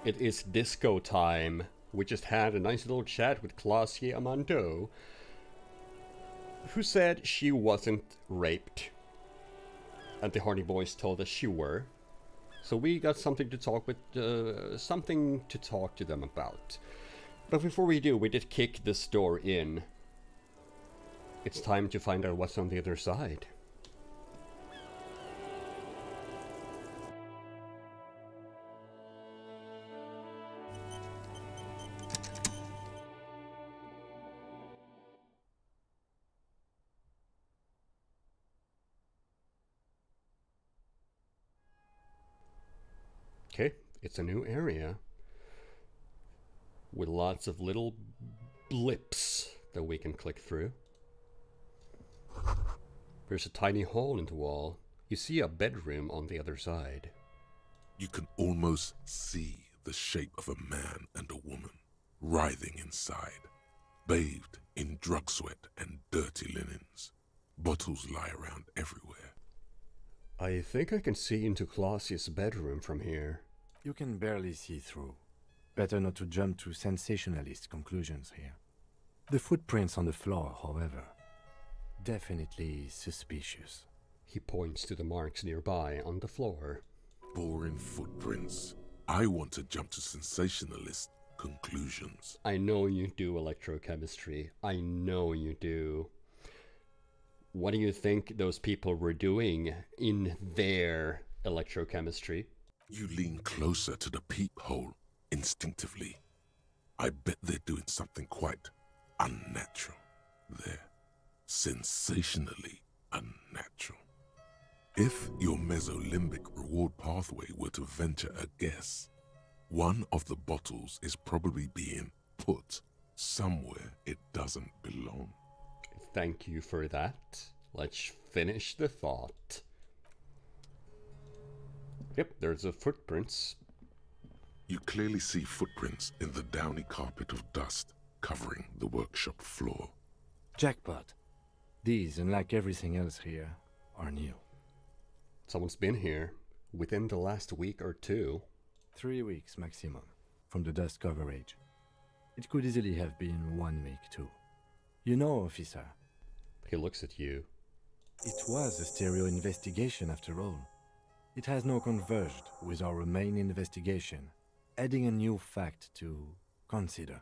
it is disco time. We just had a nice little chat with Claudia Amando, who said she wasn't raped. And the Hardy Boys told us she were. So we got something to talk to them about. But before we do, we did kick this door in. It's time to find out what's on the other side. Okay, it's a new area with lots of little blips that we can click through. There's a tiny hole in the wall. You see a bedroom on the other side. You can almost see the shape of a man and a woman writhing inside, bathed in drug sweat and dirty linens. Bottles lie around everywhere. I think I can see into Clausia's bedroom from here. You can barely see through. Better not to jump to sensationalist conclusions here. The footprints on the floor, however, definitely suspicious. He points to the marks nearby on the floor. Boring footprints. I want to jump to sensationalist conclusions. I know you do, electrochemistry. I know you do. What do you think those people were doing in their electrochemistry? You lean closer to the peephole instinctively. I bet they're doing something quite unnatural there. Sensationally unnatural. If your mesolimbic reward pathway were to venture a guess, one of the bottles is probably being put somewhere it doesn't belong. Thank you for that. Let's finish the thought. Yep, there's a footprints. You clearly see footprints in the downy carpet of dust covering the workshop floor. Jackpot. These, unlike everything else here, are new. Someone's been here within the last week or two. 3 weeks maximum from the dust coverage. It could easily have been 1 week too. You know, officer. He looks at you. It was a stereo investigation after all. It has now converged with our main investigation, adding a new fact to consider.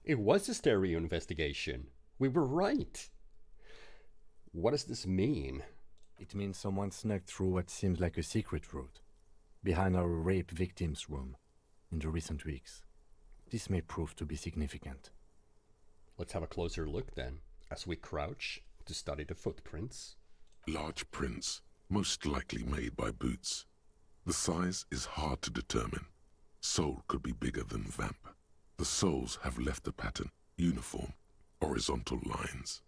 It was a stereo investigation. We were right. What does this mean? It means someone snuck through what seems like a secret route, behind our rape victim's room, in the recent weeks. This may prove to be significant. Let's have a closer look then, as we crouch to study the footprints. Large prints, most likely made by boots. The size is hard to determine. Sole could be bigger than vamp. The soles have left a pattern, uniform, horizontal lines.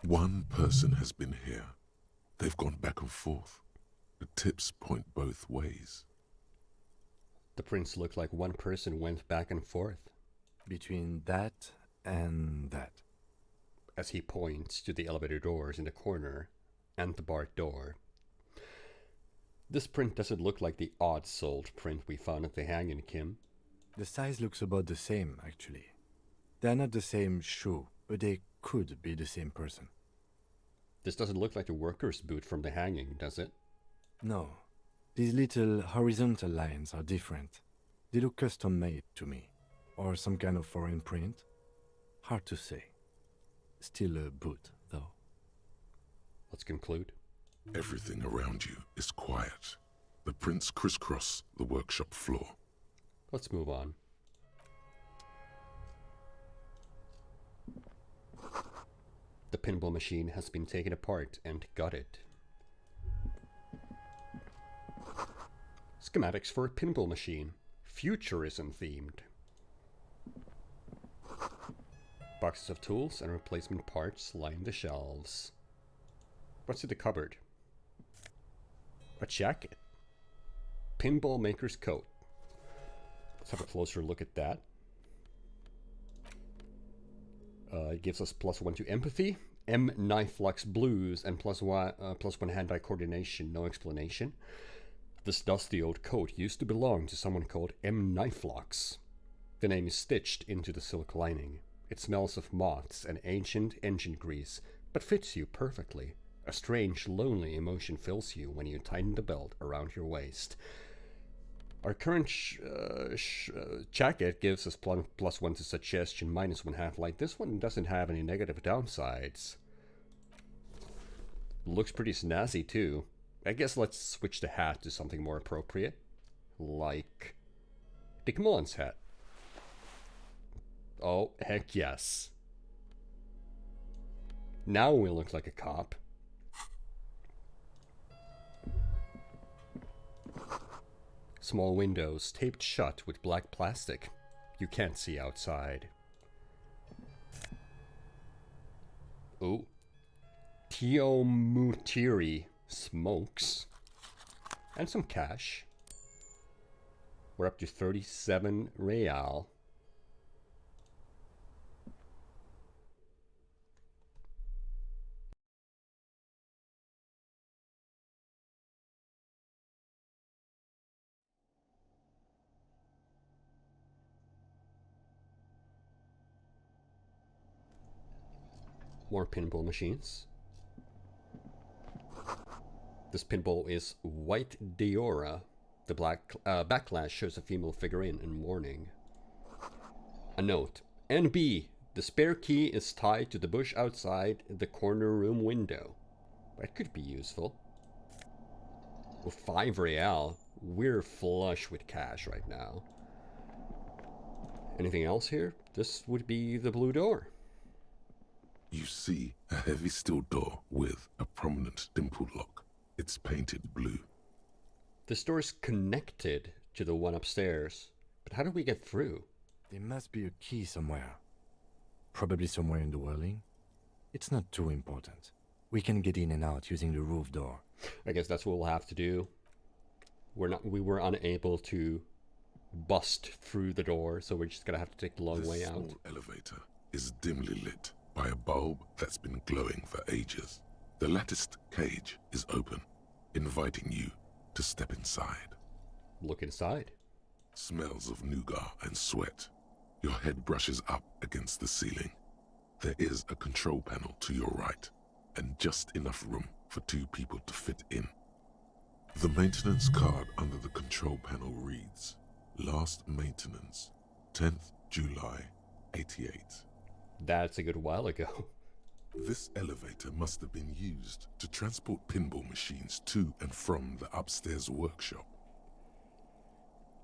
One person has been here. They've gone back and forth. The tips point both ways. The prints look like one person went back and forth. Between that and that. As he points to the elevator doors in the corner and the barred door. This print doesn't look like the odd-soled print we found at the hanging, Kim. The size looks about the same, actually. They're not the same shoe, but they could be the same person. This doesn't look like the worker's boot from the hanging, does it? No. These little horizontal lines are different. They look custom-made to me. Or some kind of foreign print. Hard to say. Still a boot, though. Let's conclude. Everything around you is quiet. The prints crisscross the workshop floor. Let's move on. The pinball machine has been taken apart and gutted. Schematics for a pinball machine. Futurism themed. Boxes of tools and replacement parts line the shelves. What's in the cupboard? A jacket. Pinball maker's coat. Let's have a closer look at that. It gives us +1 to empathy, M knife flux blues, and +1 hand-eye coordination. No explanation. This dusty old coat used to belong to someone called M. Knifelocks. The name is stitched into the silk lining. It smells of moths and ancient engine grease, but fits you perfectly. A strange, lonely emotion fills you when you tighten the belt around your waist. Our current jacket gives us +1 to suggestion, -1 half-light. This one doesn't have any negative downsides. Looks pretty snazzy too. I guess let's switch the hat to something more appropriate. Like Dick Mullen's hat. Oh, heck yes. Now we look like a cop. Small windows taped shut with black plastic. You can't see outside. Oh. Tio Mutiri smokes. And some cash. We're up to 37 real. More pinball machines. This pinball is White Diora. The black backlash shows a female figurine in mourning. A note. NB. The spare key is tied to the bush outside the corner room window. That could be useful. With 5 real, we're flush with cash right now. Anything else here? This would be the blue door. You see a heavy steel door with a prominent dimpled lock. It's painted blue. This door is connected to the one upstairs. But how do we get through? There must be a key somewhere. Probably somewhere in the whirling. It's not too important. We can get in and out using the roof door. I guess that's what we'll have to do. We were unable to bust through the door, so we're just gonna have to take the long way out. This small elevator is dimly lit by a bulb that's been glowing for ages. The latticed cage is open, inviting you to step inside. Look inside. Smells of nougat and sweat. Your head brushes up against the ceiling. There is a control panel to your right, and just enough room for 2 people to fit in. The maintenance card under the control panel reads, Last maintenance, 10th July, 88. That's a good while ago. This elevator must have been used to transport pinball machines to and from the upstairs workshop.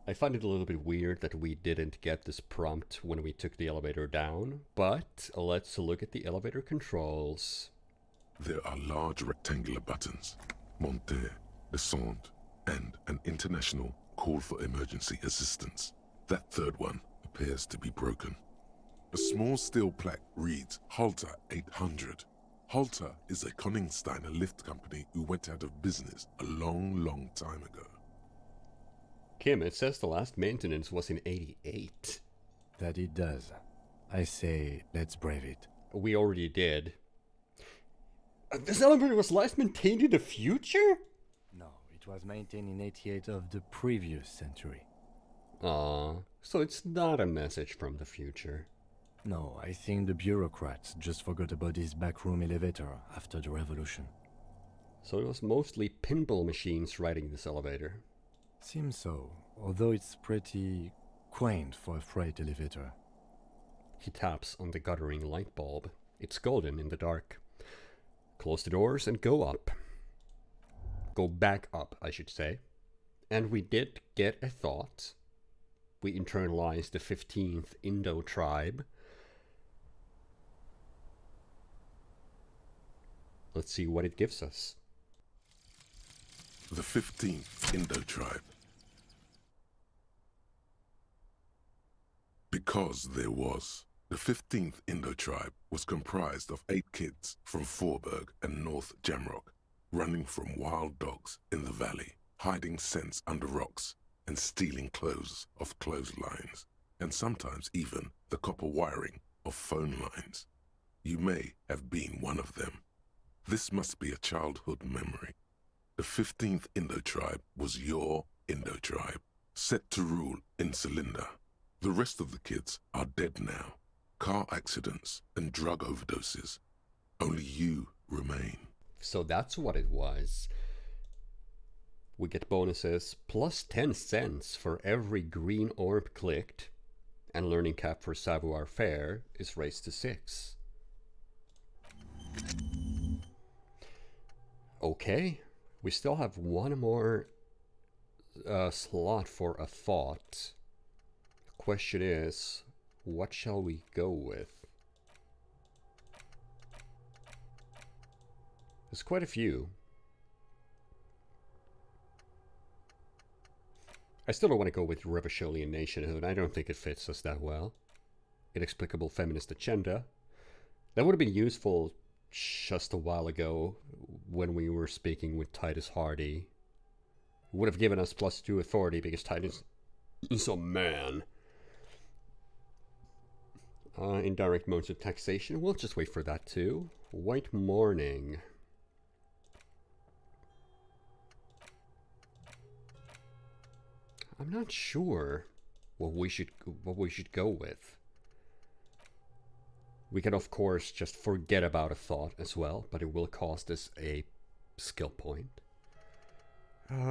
I find it a little bit weird that we didn't get this prompt when we took the elevator down, but let's look at the elevator controls. There are large rectangular buttons, monter, descend, and an international call for emergency assistance. That third one appears to be broken. A small steel plaque reads Halter 800. Halter is a Koningsteiner lift company who went out of business a long time ago. Kim, it says the last maintenance was in 88. That it does. I say, let's brave it. We already did. This elevator was last maintained in the future? No, it was maintained in 88 of the previous century. Aww, so it's not a message from the future. No, I think the bureaucrats just forgot about this backroom elevator after the revolution. So it was mostly pinball machines riding this elevator. Seems so, although it's pretty quaint for a freight elevator. He taps on the guttering light bulb. It's golden in the dark. Close the doors and go up. Go back up, I should say. And we did get a thought. We internalized the 15th Indo tribe. Let's see what it gives us. The 15th Indo tribe. Because there was. The 15th Indo tribe was comprised of 8 kids from Forberg and North Jamrock, running from wild dogs in the valley, hiding scents under rocks, and stealing clothes off clotheslines, and sometimes even the copper wiring of phone lines. You may have been one of them. This must be a childhood memory. The 15th Indo tribe was your Indo tribe, set to rule in Cylinder. The rest of the kids are dead now. Car accidents and drug overdoses. Only you remain. So that's what it was. We get bonuses plus 10 cents for every green orb clicked, and learning cap for Savoir Faire is raised to 6. Okay, we still have one more slot for a thought. The question is, what shall we go with? There's quite a few. I still don't want to go with Revacholian nationhood. I don't think it fits us that well. Inexplicable feminist agenda. That would have been useful just a while ago when we were speaking with Titus Hardy. Would have given us +2 authority because Titus is a man. Indirect modes of taxation. We'll just wait for that too. White Morning. I'm not sure what we should go with. We can of course just forget about a thought as well, but it will cost us a skill point.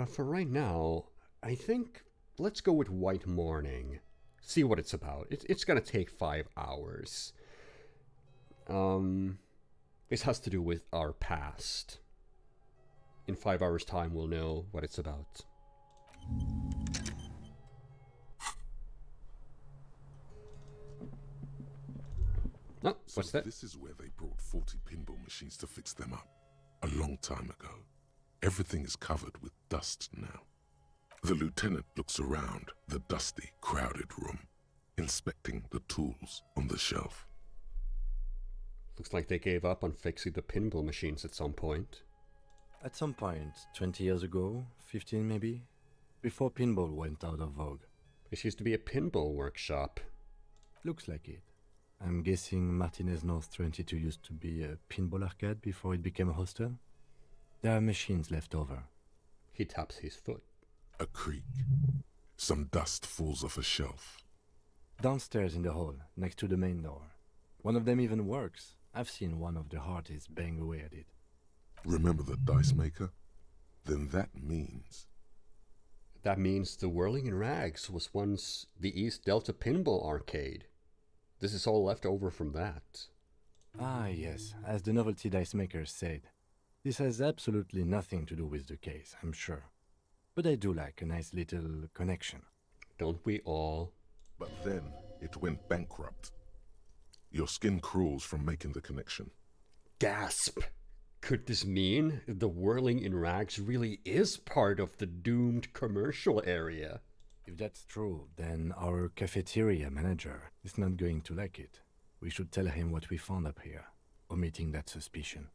For right now, I think let's go with White Morning. See what it's about. It's gonna take 5 hours. This has to do with our past. In 5 hours' time, we'll know what it's about. Oh, what's that? This is where they brought 40 pinball machines to fix them up. A long time ago. Everything is covered with dust now. The lieutenant looks around the dusty, crowded room, inspecting the tools on the shelf. Looks like they gave up on fixing the pinball machines at some point. At some point, 20 years ago, 15 maybe, before pinball went out of vogue. This used to be a pinball workshop. Looks like it. I'm guessing Martinez North 22 used to be a pinball arcade before it became a hostel. There are machines left over. He taps his foot. A creak. Some dust falls off a shelf. Downstairs in the hall, next to the main door. One of them even works. I've seen one of the hearties bang away at it. Remember the dice maker? Then that means... That means the Whirling in Rags was once the East Delta Pinball Arcade. This is all left over from that. Ah, yes, as the novelty dice makers said. This has absolutely nothing to do with the case, I'm sure. But I do like a nice little connection. Don't we all? But then it went bankrupt. Your skin crawls from making the connection. Gasp! Could this mean the Whirling in Rags really is part of the doomed commercial area? If that's true, then our cafeteria manager is not going to like it. We should tell him what we found up here, omitting that suspicion.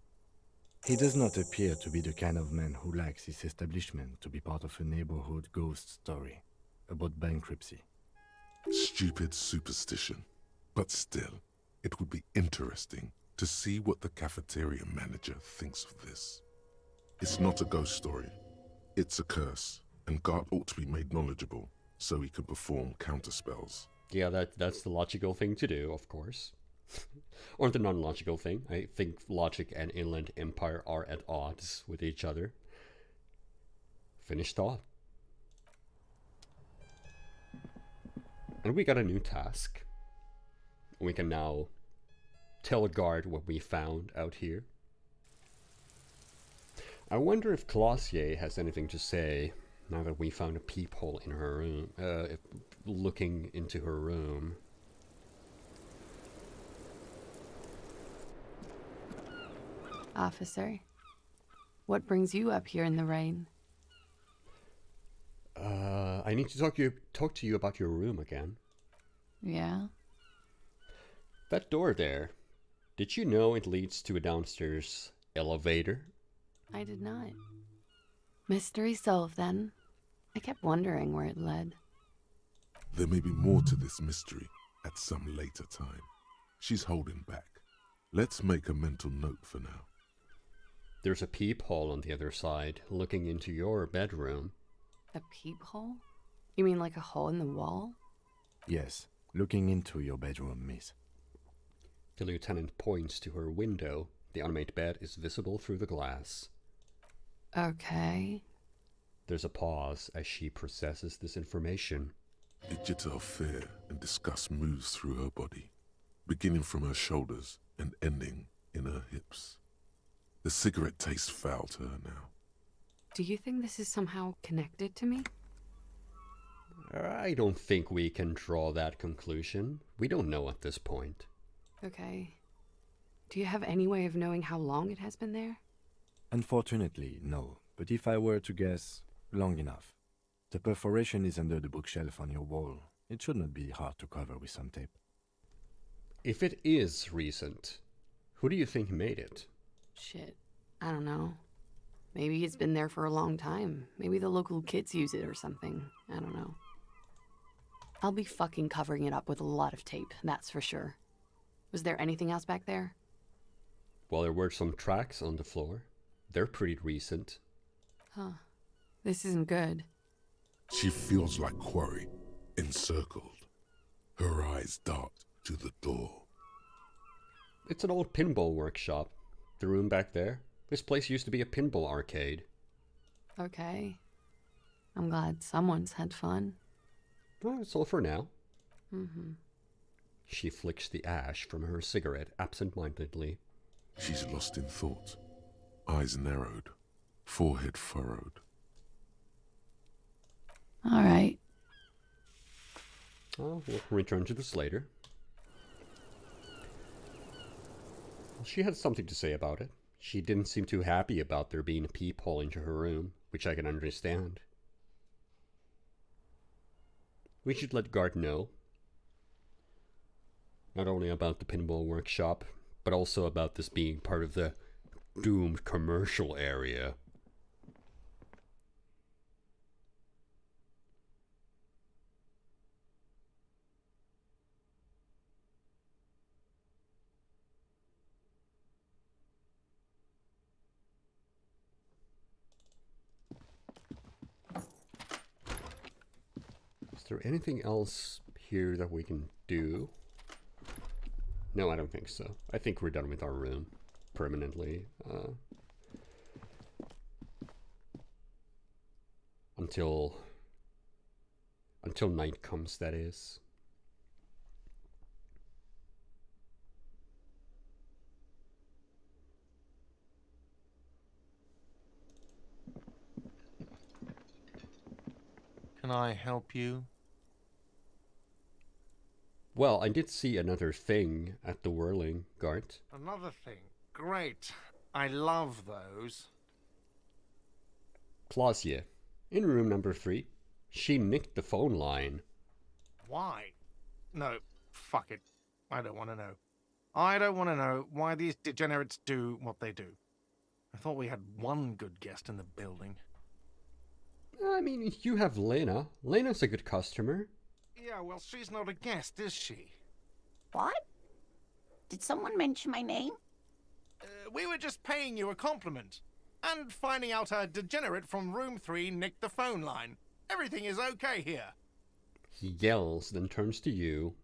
He does not appear to be the kind of man who likes his establishment to be part of a neighborhood ghost story about bankruptcy. Stupid superstition. But still, it would be interesting to see what the cafeteria manager thinks of this. It's not a ghost story. It's a curse, and Gart ought to be made knowledgeable so he can perform counterspells. Yeah, that's the logical thing to do, of course. Or the non-logical thing. I think logic and Inland Empire are at odds with each other. Finished thought. And we got a new task. We can now tell Guard what we found out here. I wonder if Clausier has anything to say now that we found a peephole in her room, looking into her room. Officer, what brings you up here in the rain? I need to talk to you about your room again. Yeah? That door there, did you know it leads to a downstairs elevator? I did not. Mystery solved then. I kept wondering where it led. There may be more to this mystery at some later time. She's holding back. Let's make a mental note for now. There's a peephole on the other side, looking into your bedroom. A peephole? You mean like a hole in the wall? Yes, looking into your bedroom, miss. The lieutenant points to her window. The unmade bed is visible through the glass. Okay. There's a pause as she processes this information. A jitter of fear and disgust moves through her body, beginning from her shoulders and ending in her hips. The cigarette tastes foul to her now. Do you think this is somehow connected to me? I don't think we can draw that conclusion. We don't know at this point. Okay. Do you have any way of knowing how long it has been there? Unfortunately, no. But if I were to guess, long enough. The perforation is under the bookshelf on your wall. It should not be hard to cover with some tape. If it is recent, who do you think made it? Shit. I don't know. Maybe it's been there for a long time. Maybe the local kids use it or something. I don't know. I'll be fucking covering it up with a lot of tape, that's for sure. Was there anything else back there? Well, there were some tracks on the floor. They're pretty recent. Huh. This isn't good. She feels like quarry, encircled. Her eyes dart to the door. It's an old pinball workshop. The room back there. This place used to be a pinball arcade. Okay. I'm glad someone's had fun. Well, that's all for now. Mm-hmm. She flicks the ash from her cigarette absent-mindedly. She's lost in thought. Eyes narrowed, forehead furrowed. All right. We'll return to this later. She had something to say about it. She didn't seem too happy about there being a peephole into her room, which I can understand. We should let Guard know. Not only about the pinball workshop, but also about this being part of the doomed commercial area. Is there anything else here that we can do? No, I don't think so. I think we're done with our room permanently. Until night comes, that is. Can I help you? Well, I did see another thing at the whirling, Gart. Another thing. Great. I love those. Clausia, in room number 3, she nicked the phone line. Why? No, fuck it. I don't want to know. I don't want to know why these degenerates do what they do. I thought we had one good guest in the building. I mean, you have Lena. Lena's a good customer. Yeah, well, she's not a guest, is she? What? Did someone mention my name? We were just paying you a compliment. And finding out a degenerate from room 3 nicked the phone line. Everything is okay here. He yells, then turns to you.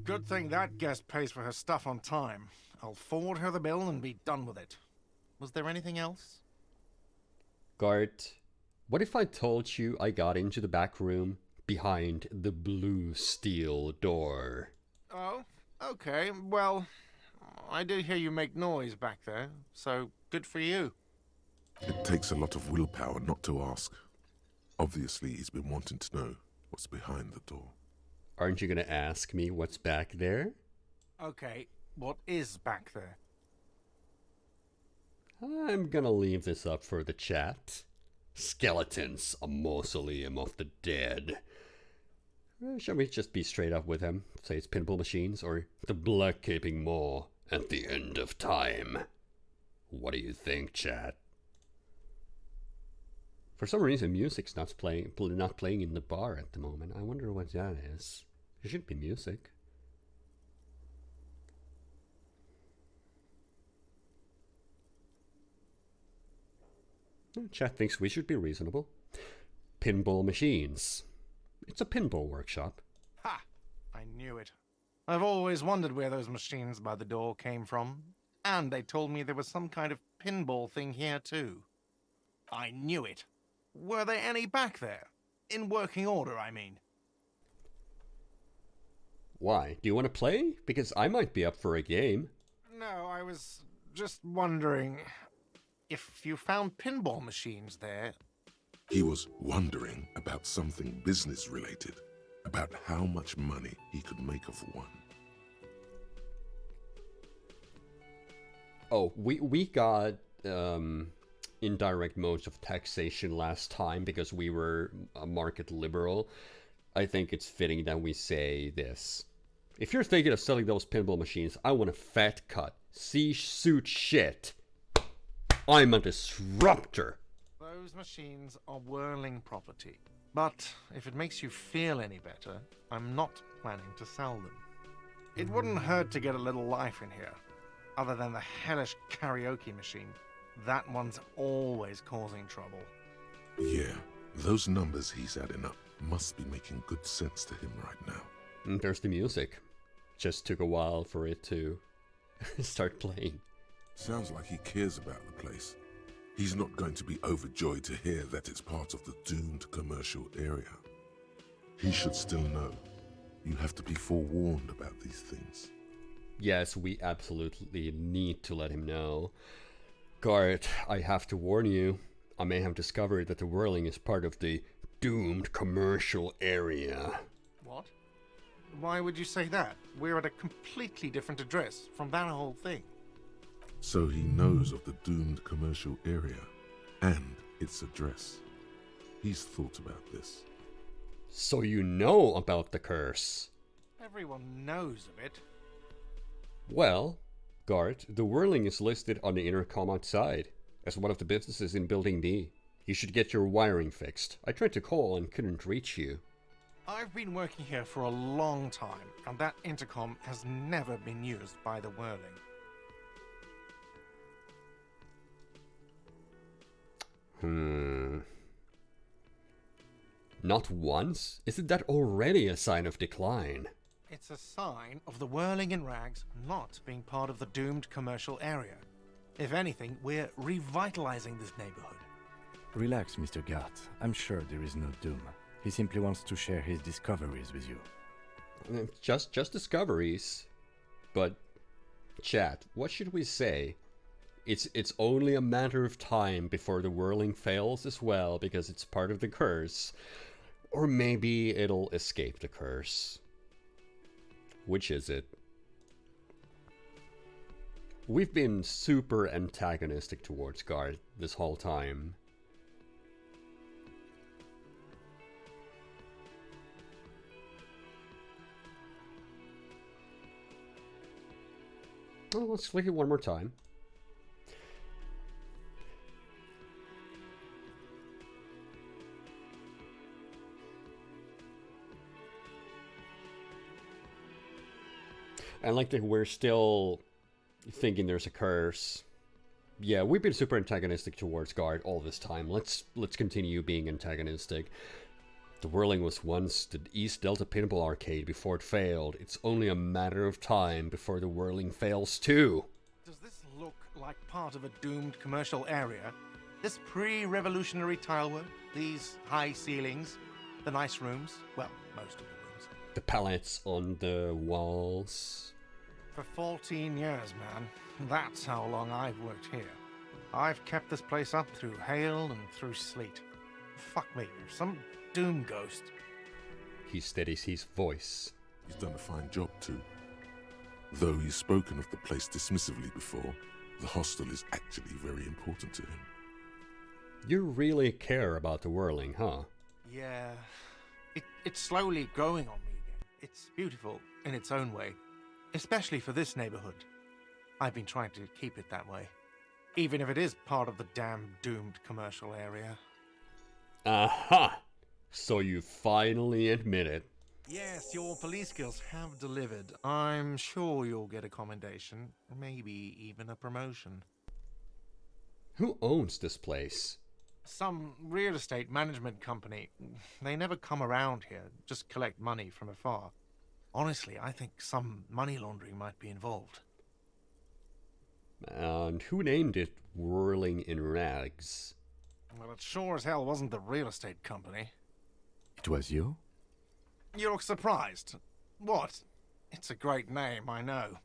Good thing that guest pays for her stuff on time. I'll forward her the bill and be done with it. Was there anything else? Gart, what if I told you I got into the back room behind the blue steel door? Oh, okay. Well, I did hear you make noise back there, so good for you. It takes a lot of willpower not to ask. Obviously, he's been wanting to know what's behind the door. Aren't you gonna ask me what's back there? Okay, what is back there? I'm gonna leave this up for the chat. Skeletons, a mausoleum of the dead. Shall we just be straight up with him? Say it's pinball machines or the Black Caping Maw at the end of time. What do you think, chat? For some reason, music's not playing in the bar at the moment. I wonder what that is. There should be music. Chat thinks we should be reasonable. Pinball machines. It's a pinball workshop. Ha! I knew it. I've always wondered where those machines by the door came from. And they told me there was some kind of pinball thing here too. I knew it. Were there any back there? In working order, I mean. Why? Do you want to play? Because I might be up for a game. No, I was just wondering if you found pinball machines there. He was wondering about something business related, about how much money he could make off one. Oh, we got indirect modes of taxation last time because we were a market liberal. I think it's fitting that we say this. If you're thinking of selling those pinball machines, I want a fat cut. C-suit shit. I'm a disruptor. Those machines are whirling property. But if it makes you feel any better, I'm not planning to sell them. It wouldn't hurt to get a little life in here. Other than the hellish karaoke machine. That one's always causing trouble. Yeah, those numbers he's adding up must be making good sense to him right now. And there's the music. Just took a while for it to start playing. Sounds like he cares about the place. He's not going to be overjoyed to hear that it's part of the doomed commercial area. He should still know. You have to be forewarned about these things. Yes, we absolutely need to let him know. Guard, I have to warn you. I may have discovered that the whirling is part of the doomed commercial area. What? Why would you say that? We're at a completely different address from that whole thing. So he knows of the doomed commercial area and its address. He's thought about this. So you know about the curse? Everyone knows of it. Well, Guard, the whirling is listed on the intercom outside as one of the businesses in Building D. You should get your wiring fixed. I tried to call and couldn't reach you. I've been working here for a long time, and that intercom has never been used by the whirling. Not once? Isn't that already a sign of decline? It's a sign of the whirling in rags not being part of the doomed commercial area. If anything, we're revitalizing this neighborhood. Relax, Mr. Gart. I'm sure there is no doom. He simply wants to share his discoveries with you. Just discoveries. But, chat, what should we say? It's only a matter of time before the whirling fails as well because it's part of the curse. Or maybe it'll escape the curse. Which is it? We've been super antagonistic towards Guard this whole time. Oh, let's click it one more time. And like that we're still thinking there's a curse. Yeah, we've been super antagonistic towards Guard all this time. Let's continue being antagonistic. The whirling was once the East Delta Pinball Arcade before it failed. It's only a matter of time before the whirling fails too. Does this look like part of a doomed commercial area? This pre-revolutionary tilework, these high ceilings, the nice rooms, well, most of the rooms. The pallets on the walls. For 14 years, man. That's how long I've worked here. I've kept this place up through hail and through sleet. Fuck me, some doom ghost. He steadies his voice. He's done a fine job too. Though he's spoken of the place dismissively before, the hostel is actually very important to him. You really care about the whirling, huh? Yeah. It's slowly growing on me again. It's beautiful in its own way. Especially for this neighborhood. I've been trying to keep it that way. Even if it is part of the damn doomed commercial area. Aha! So you finally admit it. Yes, your police skills have delivered. I'm sure you'll get a commendation. Maybe even a promotion. Who owns this place? Some real estate management company. They never come around here, just collect money from afar. Honestly, I think some money laundering might be involved. And who named it Whirling in Rags? Well, it sure as hell wasn't the real estate company. It was you? You look surprised. What? It's a great name, I know.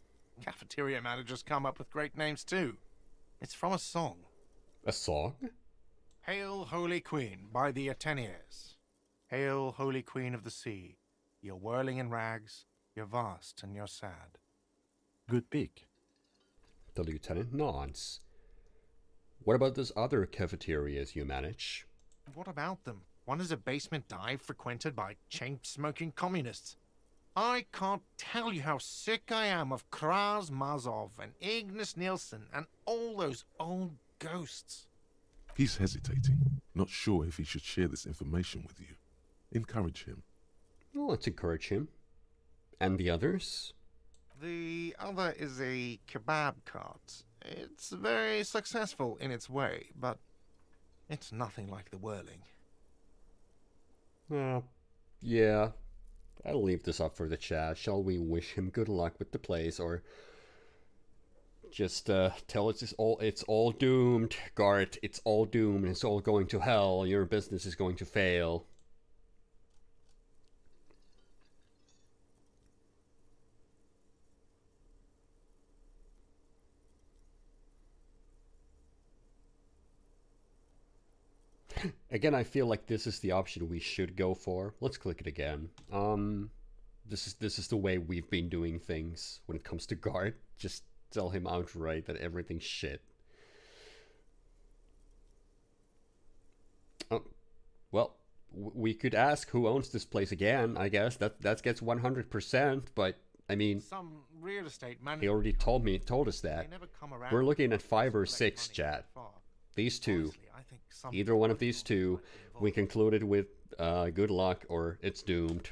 Cafeteria managers come up with great names too. It's from a song. A song? Hail, Holy Queen, by the Ateniers. Hail, Holy Queen of the Sea. You're whirling in rags, you're vast and you're sad. Good pick. The lieutenant nods. What about those other cafeterias you manage? What about them? One is a basement dive frequented by chain-smoking communists. I can't tell you how sick I am of Kraz Mazov and Ignis Nielsen and all those old ghosts. He's hesitating, not sure if he should share this information with you. Encourage him. Well, let's encourage him. And the others? The other is a kebab cart. It's very successful in its way, but it's nothing like the whirling. Yeah. I'll leave this up for the chat. Shall we wish him good luck with the place, or just tell us it's all doomed, Gart? It's all doomed. It's all going to hell. Your business is going to fail. Again, I feel like this is the option we should go for. Let's click it again. This is the way we've been doing things when it comes to Guard. Just tell him outright that everything's shit. Oh, well, we could ask who owns this place again. I guess that gets 100%. But I mean, some real estate he already told us that. We're looking at 5 or 6, chat. These two. Either one of these two, we concluded with good luck or it's doomed.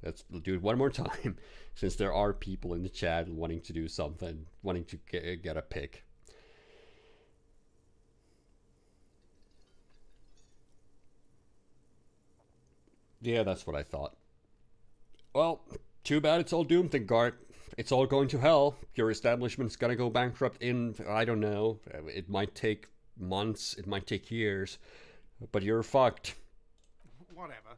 Let's do it one more time, since there are people in the chat wanting to do something, wanting to get a pick. Yeah, that's what I thought. Well, too bad it's all doomed then, Gart. It's all going to hell. Your establishment's gonna go bankrupt in, I don't know, it might take months, it might take years, but you're fucked. Whatever.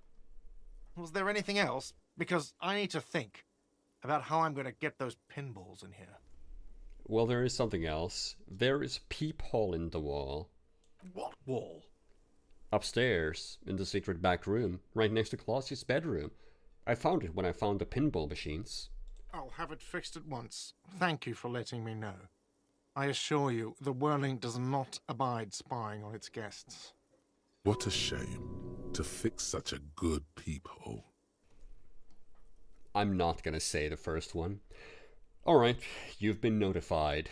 Was there anything else? Because I need to think about how I'm going to get those pinballs in here. Well, there is something else. There is a peephole in the wall. What wall? Upstairs, in the secret back room, right next to Clausius' bedroom. I found it when I found the pinball machines. I'll have it fixed at once. Thank you for letting me know. I assure you, the whirling does not abide spying on its guests. What a shame to fix such a good peephole. I'm not gonna say the first one. Alright, you've been notified.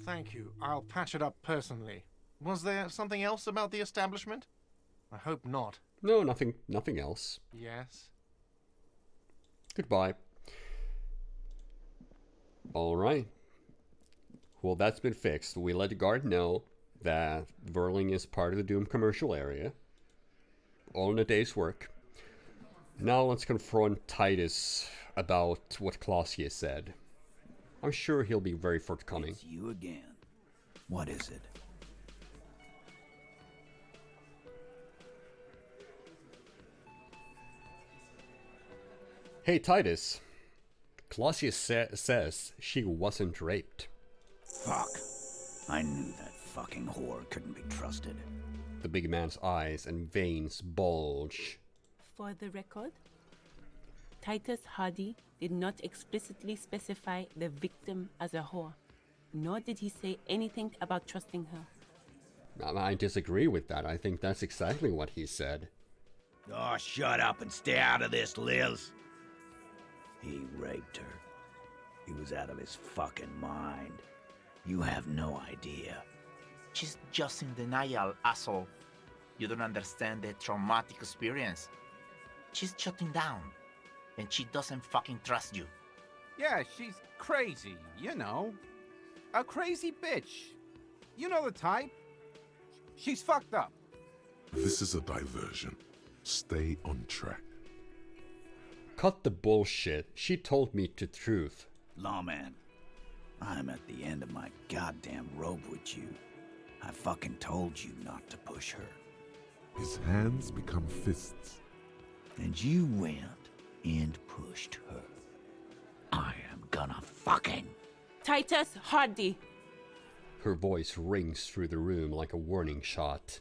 Thank you. I'll patch it up personally. Was there something else about the establishment? I hope not. No, nothing else. Yes? Goodbye. Alright. Well, that's been fixed. We let the guard know that Verling is part of the Doom commercial area. All in a day's work. Now let's confront Titus about what Clausius said. I'm sure he'll be very forthcoming. It's you again. What is it? Hey, Titus. Clausius says she wasn't raped. Fuck. I knew that fucking whore couldn't be trusted. The big man's eyes and veins bulge. For the record, Titus Hardy did not explicitly specify the victim as a whore, nor did he say anything about trusting her. I disagree with that. I think that's exactly what he said. Oh, shut up and stay out of this, Liz. He raped her. He was out of his fucking mind. You have no idea. She's just in denial, asshole. You don't understand the traumatic experience. She's shutting down, and she doesn't fucking trust you. Yeah, she's crazy, you know. A crazy bitch. You know the type. She's fucked up. This is a diversion. Stay on track. Cut the bullshit. She told me the truth. Lawman, I'm at the end of my goddamn rope with you. I fucking told you not to push her. His hands become fists. And you went and pushed her. I am gonna fucking... Titus Hardy! Her voice rings through the room like a warning shot.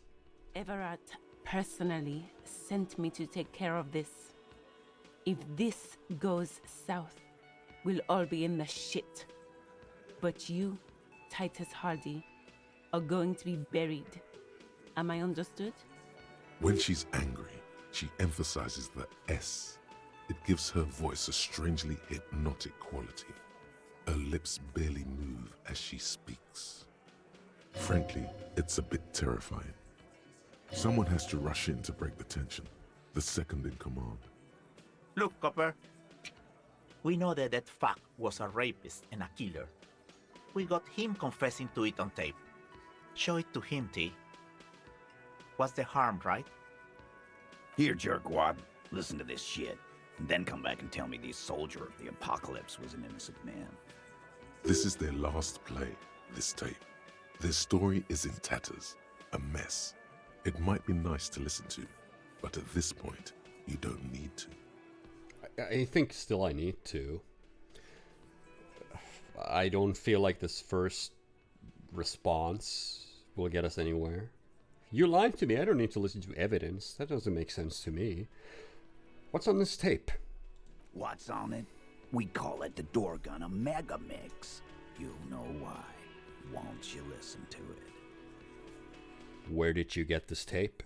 Everett personally sent me to take care of this. If this goes south, we'll all be in the shit. But you, Titus Hardy, are going to be buried. Am I understood? When she's angry, she emphasizes the S. It gives her voice a strangely hypnotic quality. Her lips barely move as she speaks. Frankly, it's a bit terrifying. Someone has to rush in to break the tension. The second in command. Look, Copper. We know that that fuck was a rapist and a killer. We got him confessing to it on tape. Show it to him, T. What's the harm, right? Here, jerkwad, listen to this shit. And then come back and tell me the soldier of the apocalypse was an innocent man. This is their last play, this tape. Their story is in tatters, a mess. It might be nice to listen to, but at this point, you don't need to. I think still I need to. I don't feel like this first response will get us anywhere. You lied to me. I don't need to listen to evidence. That doesn't make sense to me. What's on this tape? What's on it? We call it the Doorgunner Megamix. You'll know why once you listen to it. Where did you get this tape?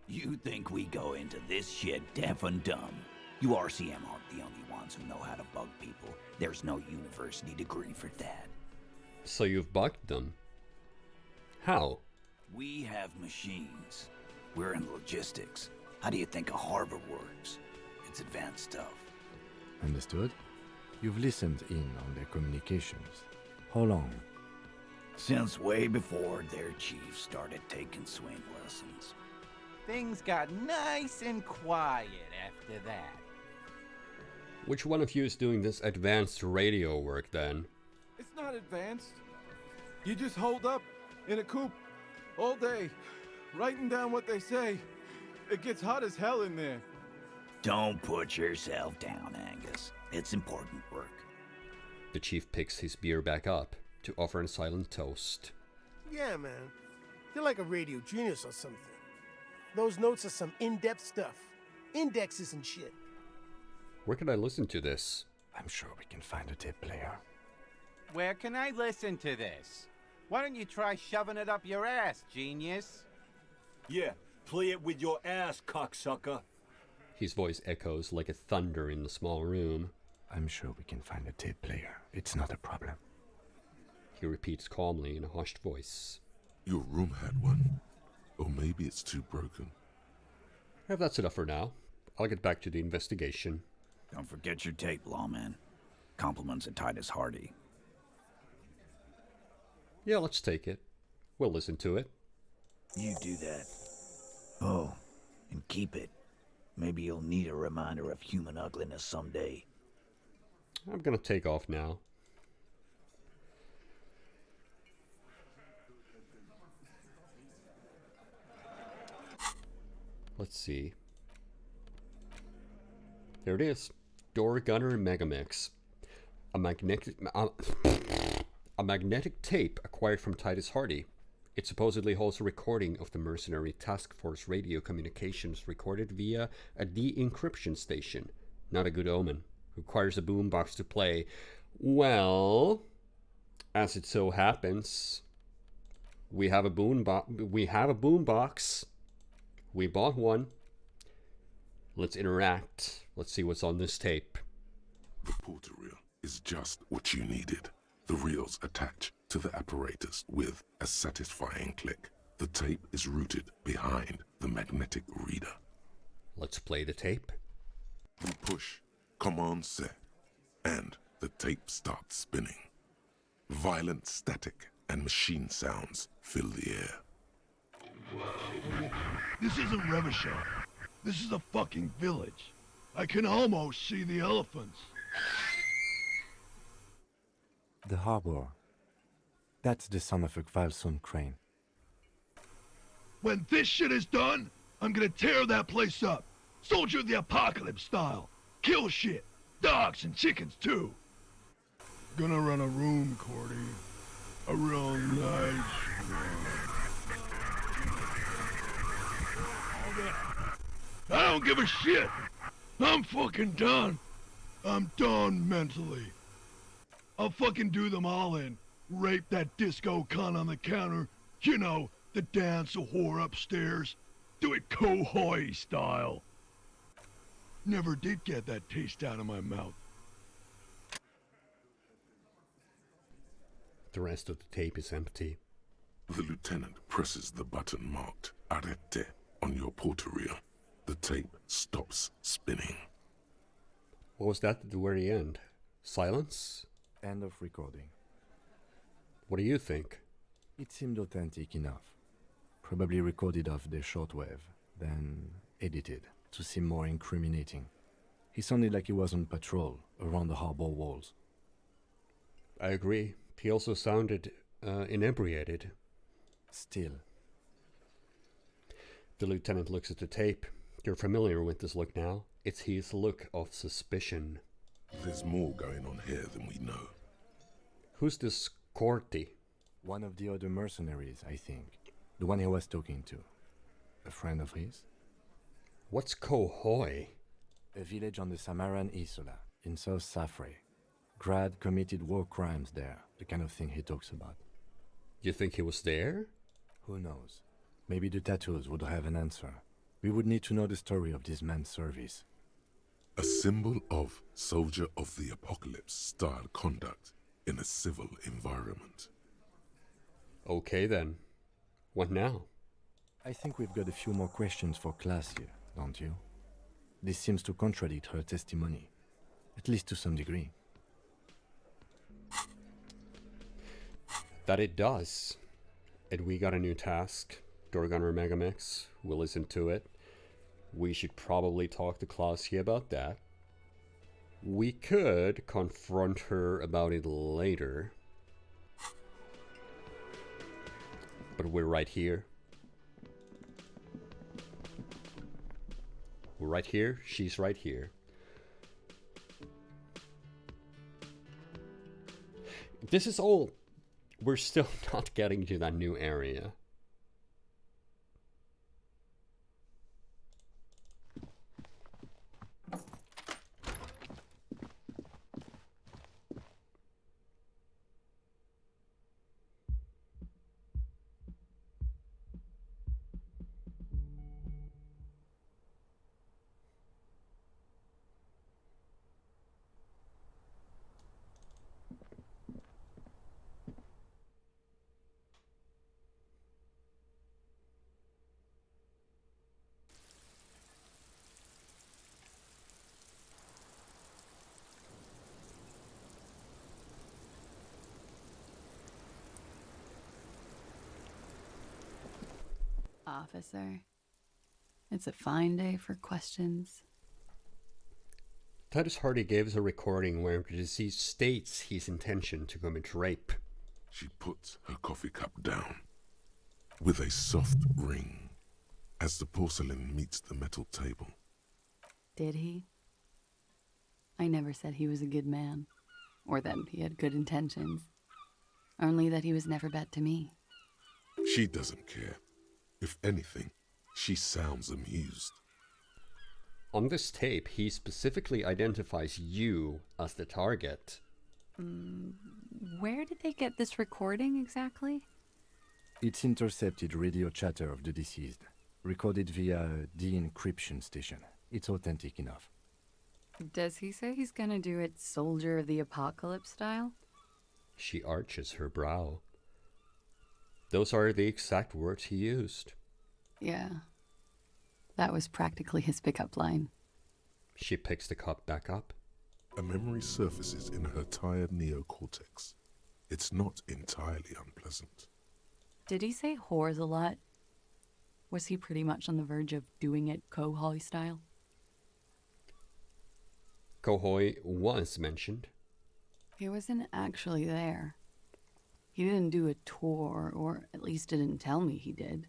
You think we go into this shit deaf and dumb? You RCM aren't the only ones who know how to bug people. There's no university degree for that. So you've bugged them. How? We have machines. We're in logistics. How do you think a harbor works? It's advanced stuff. Understood? You've listened in on their communications. How long? Since way before their chief started taking swing lessons. Things got nice and quiet after that. Which one of you is doing this advanced radio work then? It's not advanced. You just hold up in a coop all day, writing down what they say. It gets hot as hell in there. Don't put yourself down, Angus. It's important work. The chief picks his beer back up to offer a silent toast. Yeah, man. You're like a radio genius or something. Those notes are some in-depth stuff. Indexes and shit. Where can I listen to this? I'm sure we can find a tape player. Where can I listen to this? Why don't you try shoving it up your ass, genius? Yeah, play it with your ass, cocksucker. His voice echoes like a thunder in the small room. I'm sure we can find a tape player. It's not a problem. He repeats calmly in a hushed voice. Your room had one. Or maybe it's too broken. Yeah, that's enough for now. I'll get back to the investigation. Don't forget your tape, lawman. Compliments of Titus Hardy. Yeah, let's take it. We'll listen to it. You do that. Oh, and keep it. Maybe you'll need a reminder of human ugliness someday. I'm gonna take off now. Let's see. There it is. Doorgunner Megamix. A magnetic tape acquired from Titus Hardy. It supposedly holds a recording of the mercenary task force radio communications recorded via a de-encryption station. Not a good omen. Requires a boombox to play. Well, as it so happens, we have a boombox. We bought one. Let's interact. Let's see what's on this tape. The porter reel is just what you needed. The reels attach to the apparatus with a satisfying click. The tape is rooted behind the magnetic reader. Let's play the tape. You push command set, and the tape starts spinning. Violent static and machine sounds fill the air. This isn't Revachol. This is a fucking village. I can almost see the elephants. The harbor. That's the son of a Kvalson crane. When this shit is done, I'm gonna tear that place up. Soldier of the Apocalypse style. Kill shit. Dogs and chickens too. Gonna run a room, Cordy. A real nice room. I don't give a shit. I'm fucking done. I'm done mentally. I'll fucking do them all in. Rape that disco cunt on the counter. You know, the dance a whore upstairs. Do it Kohoi style. Never did get that taste out of my mouth. The rest of the tape is empty. The lieutenant presses the button marked Arete on your porterille. The tape stops spinning. What was that at the very end? Silence? End of recording. What do you think? It seemed authentic enough. Probably recorded off the shortwave, then edited to seem more incriminating. He sounded like he was on patrol around the harbor walls. I agree. He also sounded inebriated. Still. The lieutenant looks at the tape. You're familiar with this look now. It's his look of suspicion. There's more going on here than we know. Who's this Corty? One of the other mercenaries, I think. The one he was talking to. A friend of his? What's Kohoi? A village on the Samaran Isola, in South Safre. Grad committed war crimes there, the kind of thing he talks about. You think he was there? Who knows? Maybe the tattoos would have an answer. We would need to know the story of this man's service. A symbol of soldier of the apocalypse style conduct in a civil environment. Okay then. What now? I think we've got a few more questions for class here, don't you? This seems to contradict her testimony, at least to some degree. That it does. And we got a new task. Doorgunner Megamix. We'll listen to it. We should probably talk to Klausy about that. We could confront her about it later. But we're right here. We're right here. She's right here. This is all... We're still not getting to that new area. Officer, it's a fine day for questions. Titus Hardy gave us a recording where the deceased states his intention to commit rape. She puts her coffee cup down with a soft ring as the porcelain meets the metal table. Did he? I never said he was a good man, or that he had good intentions. Only that he was never bad to me. She doesn't care. If anything, she sounds amused. On this tape, he specifically identifies you as the target. Where did they get this recording exactly? It's intercepted radio chatter of the deceased, recorded via de-encryption station. It's authentic enough. Does he say he's gonna do it Soldier of the Apocalypse style? She arches her brow. Those are the exact words he used. Yeah. That was practically his pickup line. She picks the cup back up. A memory surfaces in her tired neocortex. It's not entirely unpleasant. Did he say whores a lot? Was he pretty much on the verge of doing it Kohoi style? Kohoi was mentioned. He wasn't actually there. He didn't do a tour, or at least didn't tell me he did.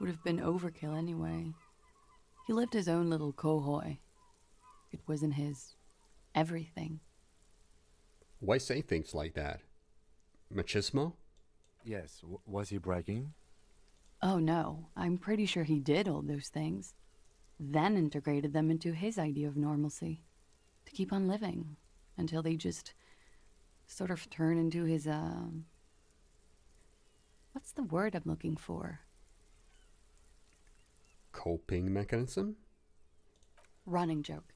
Would have been overkill anyway. He lived his own little Kohoi. It wasn't his everything. Why say things like that? Machismo? Yes, was he bragging? Oh no, I'm pretty sure he did all those things. Then integrated them into his idea of normalcy. To keep on living. Until they just sort of turn into his, what's the word I'm looking for? Coping mechanism? Running joke.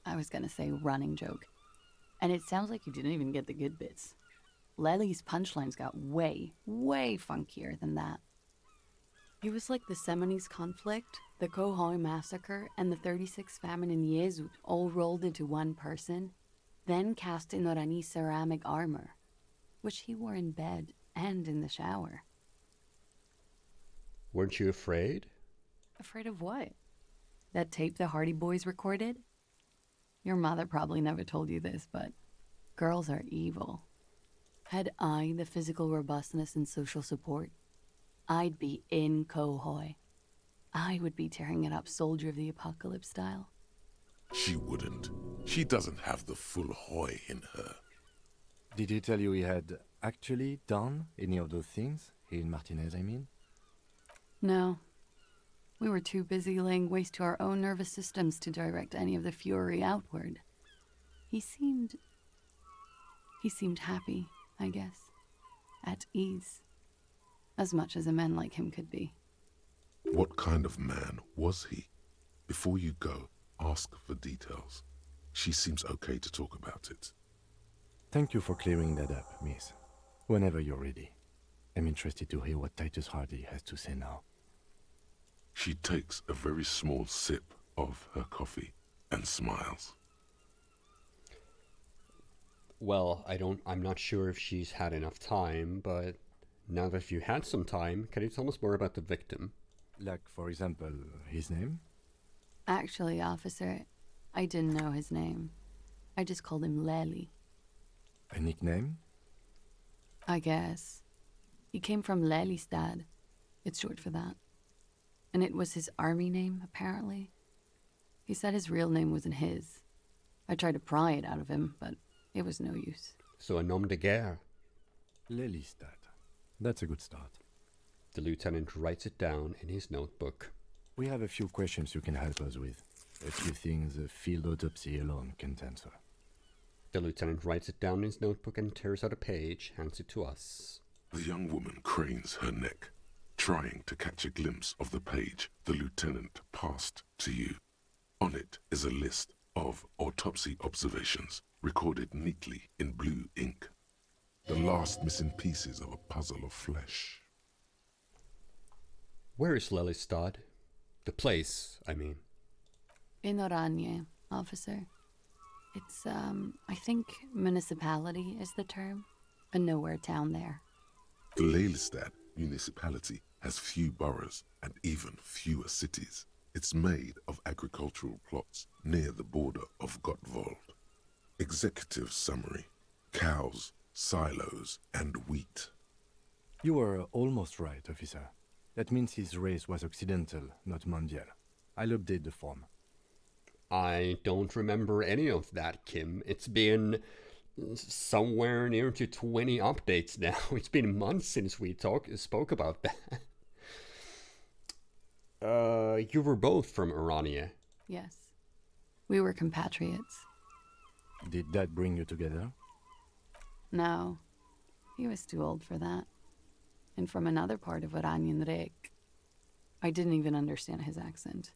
I was gonna say running joke. And it sounds like you didn't even get the good bits. Lely's punchlines got way, way funkier than that. He was like the Seminoles conflict, the Kohoi massacre, and the 36 famine in Yezud all rolled into one person, then cast in Orani's ceramic armor, which he wore in bed and in the shower. Weren't you afraid? Afraid of what? That tape the Hardy Boys recorded? Your mother probably never told you this, but girls are evil. Had I the physical robustness and social support, I'd be in Kohoi. I would be tearing it up Soldier of the Apocalypse style. She wouldn't. She doesn't have the full Hoi in her. Did he tell you he had actually done any of those things? He and Martinez, I mean? No. We were too busy laying waste to our own nervous systems to direct any of the fury outward. He seemed happy, I guess. At ease. As much as a man like him could be. What kind of man was he? Before you go, ask for details. She seems okay to talk about it. Thank you for clearing that up, miss. Whenever you're ready. I'm interested to hear what Titus Hardy has to say now. She takes a very small sip of her coffee and smiles. Well, I'm not sure if she's had enough time, but now that you had some time, can you tell us more about the victim? Like, for example, his name? Actually, officer, I didn't know his name. I just called him Lely. A nickname? I guess. He came from Lelystad. It's short for that. And it was his army name, apparently. He said his real name wasn't his. I tried to pry it out of him, but it was no use. So a nom de guerre. Lelystad. That's a good start. The lieutenant writes it down in his notebook. We have a few questions you can help us with. A few things a field autopsy alone can't answer. The lieutenant writes it down in his notebook and tears out a page, hands it to us. The young woman cranes her neck, trying to catch a glimpse of the page the lieutenant passed to you. On it is a list of autopsy observations, recorded neatly in blue ink. The last missing pieces of a puzzle of flesh. Where is Lelystad? The place, I mean. In Oranje, officer. It's, I think municipality is the term. A nowhere town there. The Lelystad municipality has few boroughs and even fewer cities. It's made of agricultural plots near the border of Gottwald. Executive summary. Cows, silos, and wheat. You were almost right, officer. That means his race was occidental, not mondial. I'll update the form. I don't remember any of that, Kim. It's been somewhere near to 20 updates now. It's been months since we spoke about that. You were both from Orania. Yes. We were compatriots. Did that bring you together? No. He was too old for that. And from another part of Oranjenrek. I didn't even understand his accent.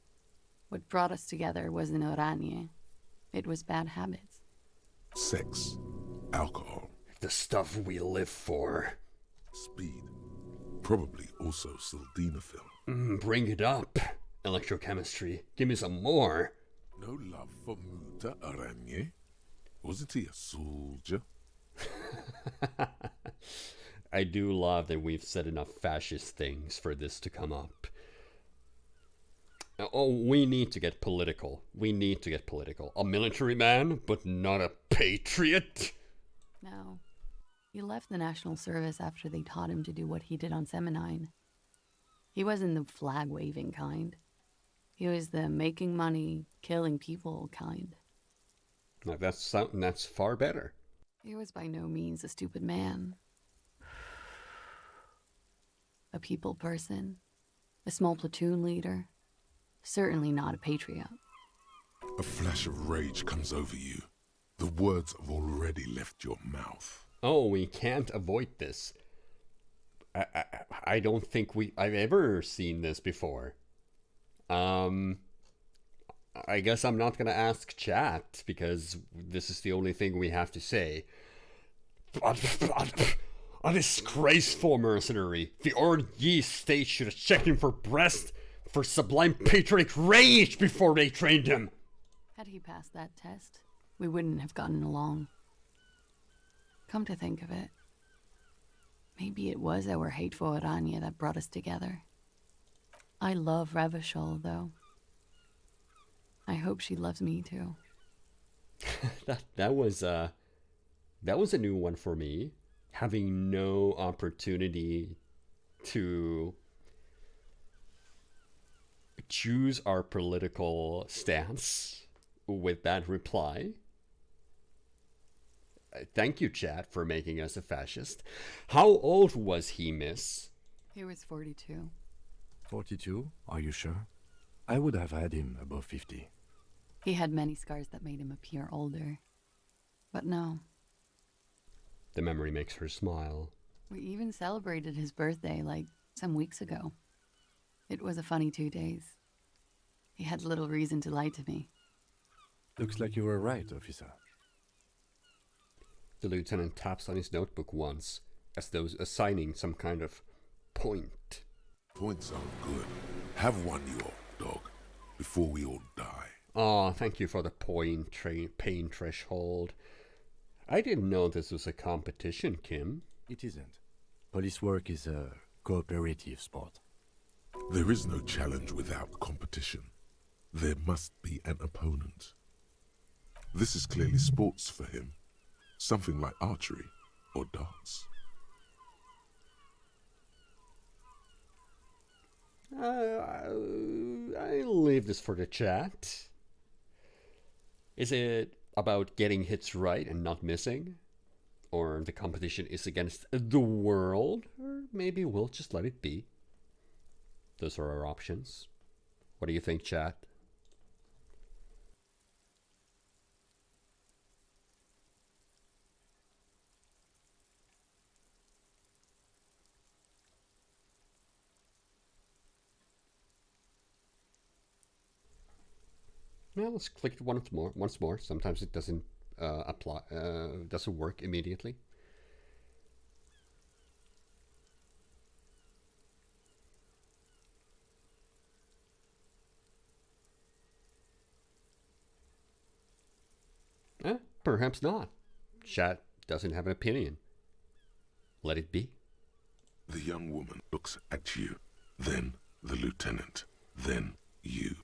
What brought us together wasn't Oranje. It was bad habits. Sex. Alcohol. The stuff we live for. Speed. Probably also sildenafil. Bring it up. Electrochemistry. Give me some more. No love for Muta Aranye? Wasn't he a soldier? I do love that we've said enough fascist things for this to come up. Oh, we need to get political. We need to get political. A military man, but not a patriot? No. He left the National Service after they taught him to do what he did on Seminine. He wasn't the flag-waving kind. He was the making money, killing people kind. Now that's far better. He was by no means a stupid man. A people person. A small platoon leader. Certainly not a patriot. A flash of rage comes over you. The words have already left your mouth. Oh, we can't avoid this. I don't think I've ever seen this before. I guess I'm not gonna ask chat, because this is the only thing we have to say. A disgraceful mercenary. The Old Yeast state should have checked him for breast, for sublime patriotic rage before they trained him. Had he passed that test, we wouldn't have gotten along. Come to think of it, maybe it was our hateful Aranya that brought us together. I love Revachol, though. I hope she loves me too. that was a new one for me. Having no opportunity to choose our political stance with that reply. Thank you, chat, for making us a fascist. How old was he, miss? He was 42. 42? Are you sure? I would have had him above 50. He had many scars that made him appear older. But no. The memory makes her smile. We even celebrated his birthday, like, some weeks ago. It was a funny 2 days. He had little reason to lie to me. Looks like you were right, officer. The lieutenant taps on his notebook once, as though assigning some kind of point. Points are good. Have one, you old dog, before we all die. Aw, thank you for the pain threshold. I didn't know this was a competition, Kim. It isn't. Police work is a cooperative sport. There is no challenge without competition. There must be an opponent. This is clearly sports for him. Something like archery or darts. I'll leave this for the chat. Is it about getting hits right and not missing? Or the competition is against the world? Or maybe we'll just let it be. Those are our options. What do you think, chat? Well, let's click it once more. Sometimes it doesn't doesn't work immediately. Perhaps not. Chat doesn't have an opinion. Let it be. The young woman looks at you, then the lieutenant, then you.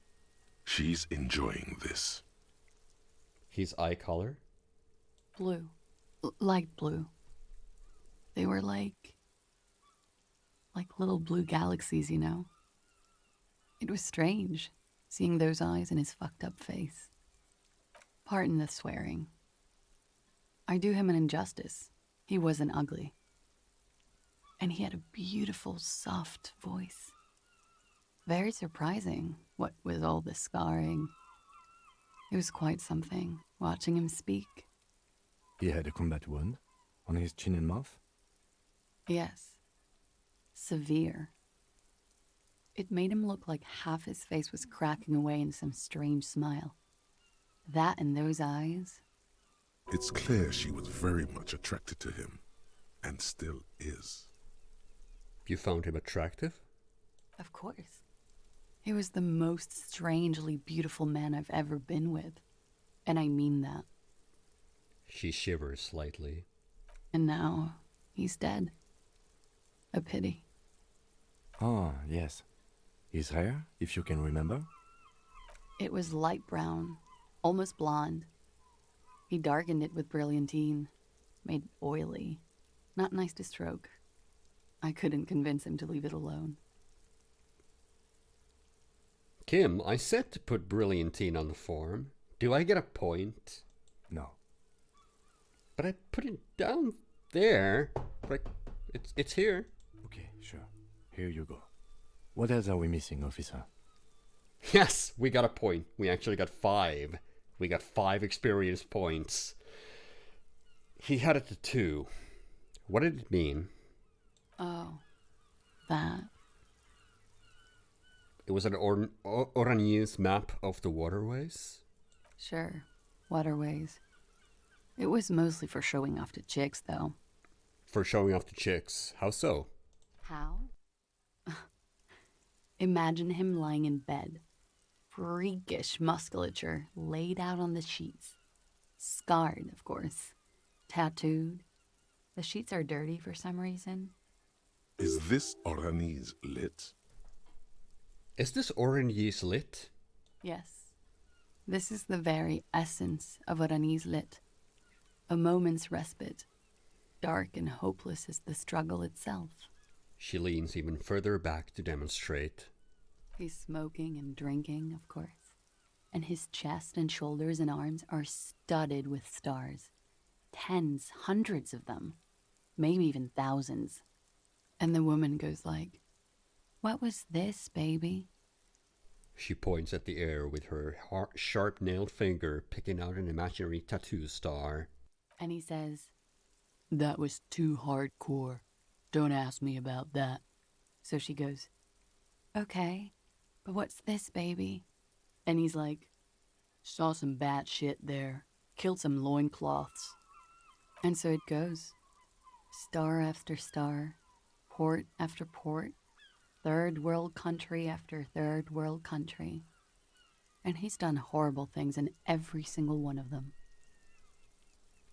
She's enjoying this. His eye color? Blue. Light blue. They were like little blue galaxies, you know? It was strange, seeing those eyes in his fucked up face. Pardon the swearing. I do him an injustice. He wasn't ugly. And he had a beautiful, soft voice. Very surprising, what with all the scarring. It was quite something, watching him speak. He had a combat wound on his chin and mouth? Yes. Severe. It made him look like half his face was cracking away in some strange smile. That and those eyes. It's clear she was very much attracted to him, and still is. You found him attractive? Of course. He was the most strangely beautiful man I've ever been with. And I mean that. She shivers slightly. And now, he's dead. A pity. Ah, yes. His hair, if you can remember? It was light brown, almost blonde. He darkened it with brilliantine, made oily. Not nice to stroke. I couldn't convince him to leave it alone. Kim, I said to put brilliantine on the form. Do I get a point? No. But I put it down there. Like, it's here. Okay, sure. Here you go. What else are we missing, officer? Yes, we got a point. We actually got 5. We got 5 experience points. He had it to 2. What did it mean? Oh, that. It was an Oranese map of the waterways? Sure, waterways. It was mostly for showing off to chicks, though. For showing off to chicks. How so? How? Imagine him lying in bed. Freakish musculature laid out on the sheets. Scarred, of course. Tattooed. The sheets are dirty for some reason. Is this Oranese lit? Is this Oranese lit? Yes. This is the very essence of Oranese lit. A moment's respite. Dark and hopeless as the struggle itself. She leans even further back to demonstrate. He's smoking and drinking, of course. And his chest and shoulders and arms are studded with stars. Tens, hundreds of them. Maybe even thousands. And the woman goes like, "What was this, baby?" She points at the air with her sharp-nailed finger, picking out an imaginary tattoo star. And he says, "That was too hardcore. Don't ask me about that." So she goes, "Okay, but what's this, baby?" And he's like, "Saw some bat shit there. Killed some loincloths." And so it goes. Star after star. Port after port. Third world country after third world country. And he's done horrible things in every single one of them.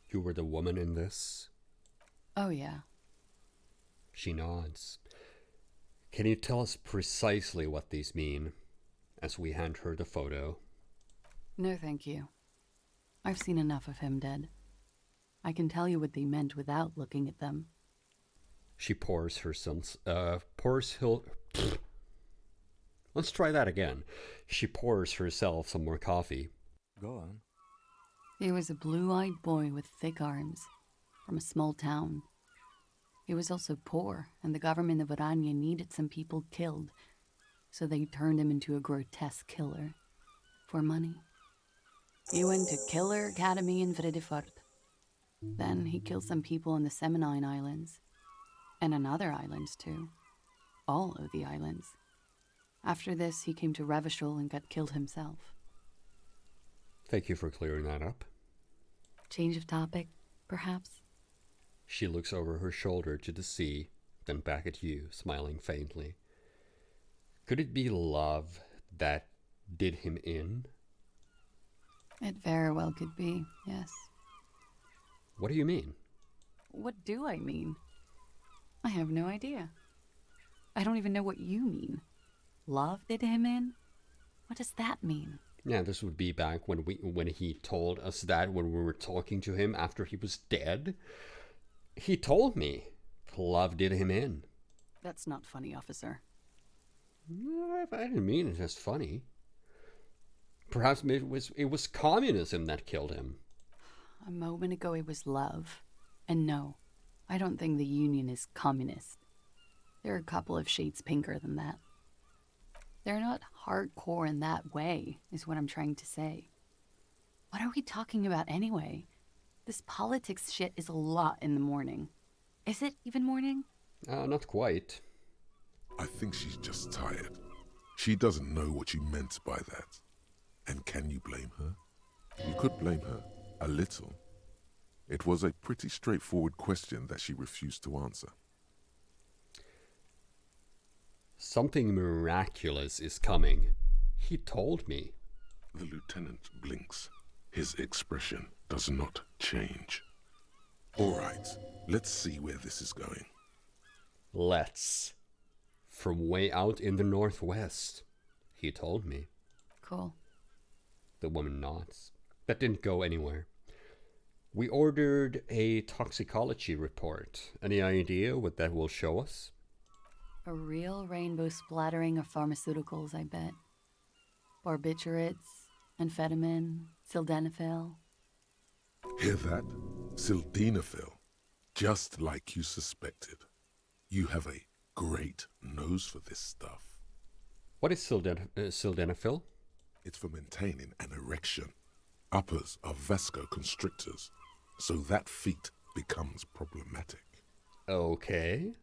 You were the woman in this? Oh, yeah. She nods. Can you tell us precisely what these mean, as we hand her the photo? No, thank you. I've seen enough of him dead. I can tell you what they meant without looking at them. She pours her son's, Let's try that again. She pours herself some more coffee. Go on. He was a blue-eyed boy with thick arms, from a small town. He was also poor, and the government of Oranje needed some people killed, so they turned him into a grotesque killer. For money. He went to Killer Academy in Vredefort. Then he killed some people on the Semenine Islands. And on other islands, too. All of the islands. After this, he came to Revachol and got killed himself. Thank you for clearing that up. Change of topic, perhaps? She looks over her shoulder to the sea, then back at you, smiling faintly. Could it be love that did him in? It very well could be, yes. What do you mean? What do I mean? I have no idea. I don't even know what you mean. Love did him in? What does that mean? Yeah, this would be back when he told us that when we were talking to him after he was dead. He told me love did him in. That's not funny, officer. I didn't mean it as funny. Perhaps it was communism that killed him. A moment ago it was love. And no, I don't think the Union is communist. They're a couple of shades pinker than that. They're not hardcore in that way, is what I'm trying to say. What are we talking about anyway? This politics shit is a lot in the morning. Is it even morning? Not quite. I think she's just tired. She doesn't know what you meant by that. And can you blame her? You could blame her, a little. It was a pretty straightforward question that she refused to answer. Something miraculous is coming. He told me. The lieutenant blinks. His expression does not change. All right, let's see where this is going. Let's. From way out in the northwest, he told me. Cool. The woman nods. That didn't go anywhere. We ordered a toxicology report. Any idea what that will show us? A real rainbow splattering of pharmaceuticals, I bet. Barbiturates, amphetamine, sildenafil. Hear that? Sildenafil. Just like you suspected. You have a great nose for this stuff. What is sildenafil? It's for maintaining an erection. Uppers are vasoconstrictors, so that feat becomes problematic. Okay.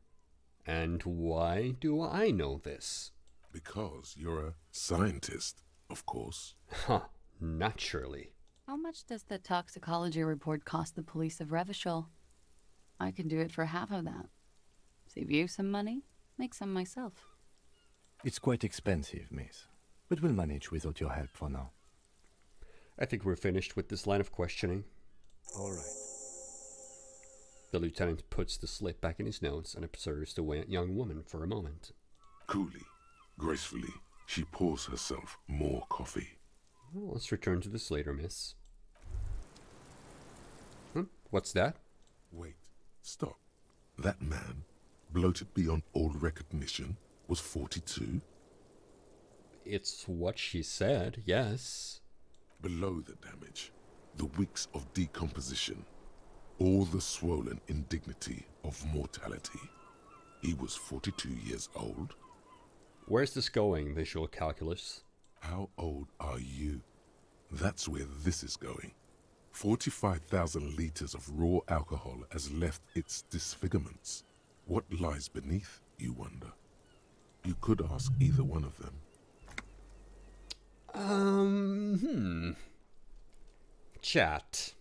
And why do I know this? Because you're a scientist, of course. Huh, naturally. How much does the toxicology report cost the police of Revachol? I can do it for half of that. Save you some money, make some myself. It's quite expensive, miss, but we'll manage without your help for now. I think we're finished with this line of questioning. All right. The lieutenant puts the slip back in his notes and observes the young woman for a moment. Coolly, gracefully, she pours herself more coffee. Well, let's return to this later, miss. What's that? Wait, stop. That man, bloated beyond all recognition, was 42? It's what she said, yes. Below the damage, the weeks of decomposition, all the swollen indignity of mortality. He was 42 years old. Where's this going, visual calculus? How old are you? That's where this is going. 45,000 liters of raw alcohol has left its disfigurements. What lies beneath, you wonder? You could ask either one of them. Chat.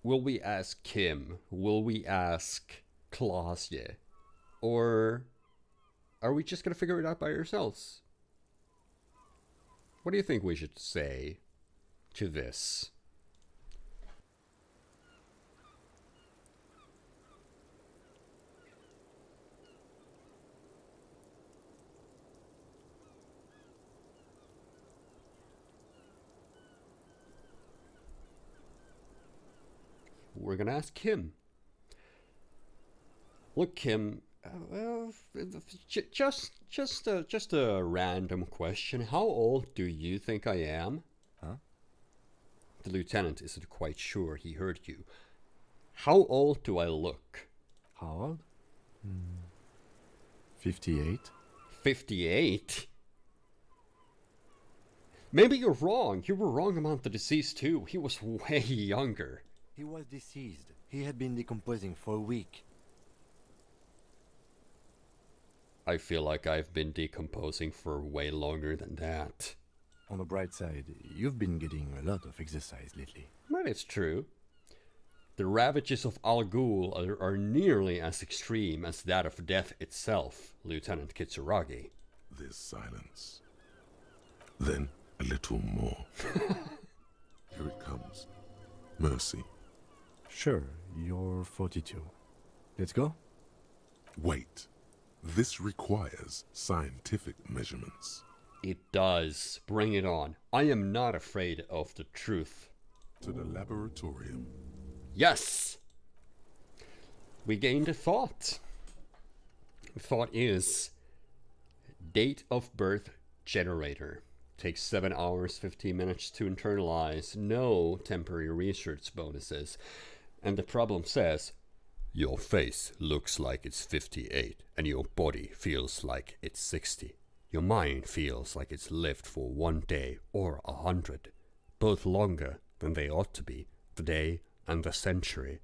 Will we ask Kim? Will we ask Klaasje? Or are we just gonna figure it out by ourselves? What do you think we should say to this? We're gonna ask Kim. Look, Kim. Just a random question. How old do you think I am? Huh? The lieutenant isn't quite sure he heard you. How old do I look? How old? 58. 58? Maybe you're wrong. You were wrong about the deceased too. He was way younger. He was deceased. He had been decomposing for a week. I feel like I've been decomposing for way longer than that. On the bright side, you've been getting a lot of exercise lately. That is true. The ravages of Al Ghul are nearly as extreme as that of death itself, Lieutenant Kitsuragi. There's silence. Then a little more. Here it comes. Mercy. Sure, you're 42. Let's go? Wait. This requires scientific measurements. It does. Bring it on. I am not afraid of the truth. To the laboratorium. Yes! We gained a thought. The thought is date of birth generator. Takes 7 hours, 15 minutes to internalize. No temporary research bonuses. And the problem says, your face looks like it's 58 and your body feels like it's 60. Your mind feels like it's lived for 1 day or 100, both longer than they ought to be, the day and the century.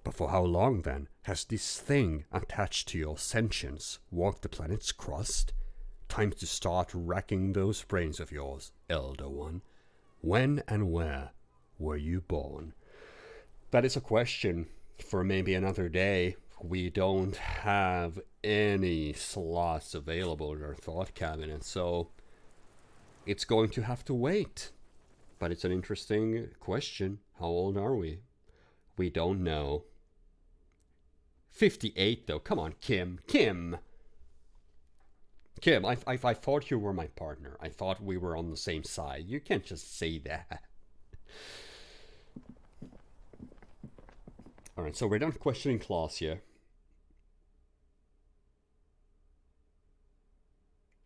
But for how long then has this thing attached to your sentience walked the planet's crust? Time to start racking those brains of yours, Elder One. When and where were you born? That is a question for maybe another day. We don't have any slots available in our thought cabinet, so it's going to have to wait. But it's an interesting question. How old are we? We don't know. 58 though. Come on, Kim. Kim! Kim, I thought you were my partner. I thought we were on the same side. You can't just say that. Alright, so we're done questioning Klaasje.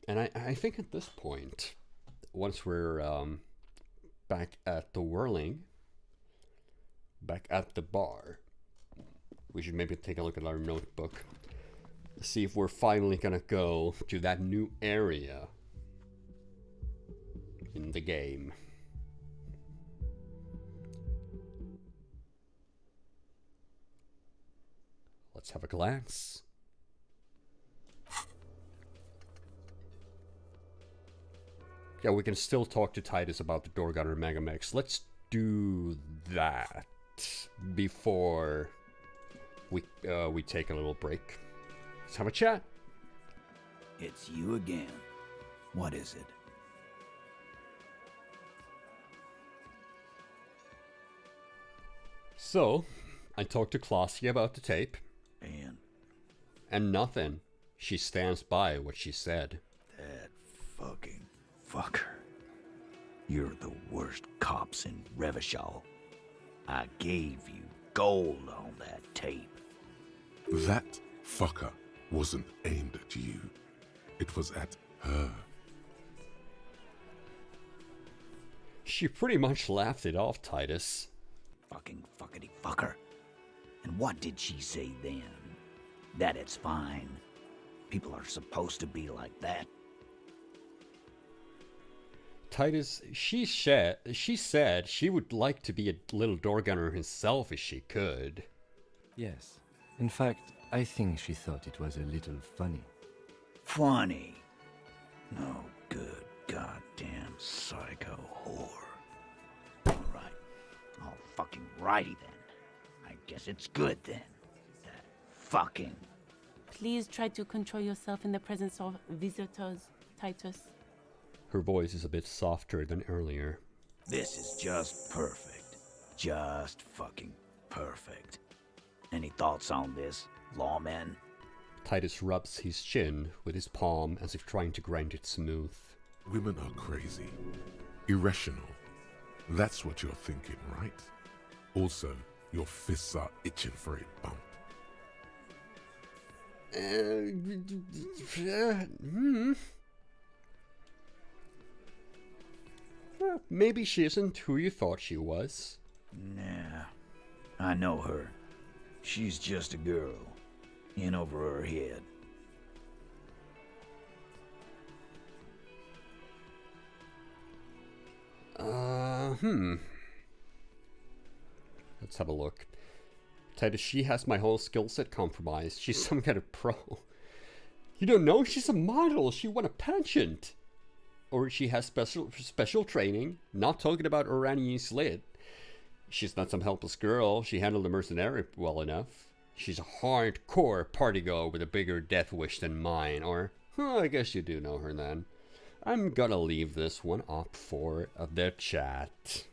And I think at this point, once we're back at the whirling, back at the bar, we should maybe take a look at our notebook. See if we're finally gonna go to that new area in the game. Let's have a glance. Yeah, we can still talk to Titus about the Doorgunner Megamix. Let's do that before we take a little break. Let's have a chat. It's you again. What is it? So, I talked to Klaasje about the tape. And nothing. She stands by what she said. That fucking fucker. You're the worst cops in Revachol. I gave you gold on that tape. That fucker wasn't aimed at you. It was at her. She pretty much laughed it off, Titus. Fucking fuckity fucker. And what did she say then? That it's fine. People are supposed to be like that. Titus, she said she would like to be a little Doorgunner herself if she could. Yes. In fact, I think she thought it was a little funny. Funny? No good goddamn psycho whore. Alright. All fucking righty then. I guess it's good then. That fucking... Please try to control yourself in the presence of visitors, Titus. Her voice is a bit softer than earlier. This is just perfect. Just fucking perfect. Any thoughts on this, lawman? Titus rubs his chin with his palm as if trying to grind it smooth. Women are crazy. Irrational. That's what you're thinking, right? Also, your fists are itching for a bump. Maybe she isn't who you thought she was. Nah, I know her. She's just a girl. In over her head. Let's have a look. Titus, she has my whole skill set compromised. She's some kind of pro. You don't know? She's a model. She won a pageant. Or she has special training. Not talking about Oranian Slit. She's not some helpless girl. She handled the mercenary well enough. She's a hardcore partygoer with a bigger death wish than mine. Or, I guess you do know her then. I'm gonna leave this one up for the chat.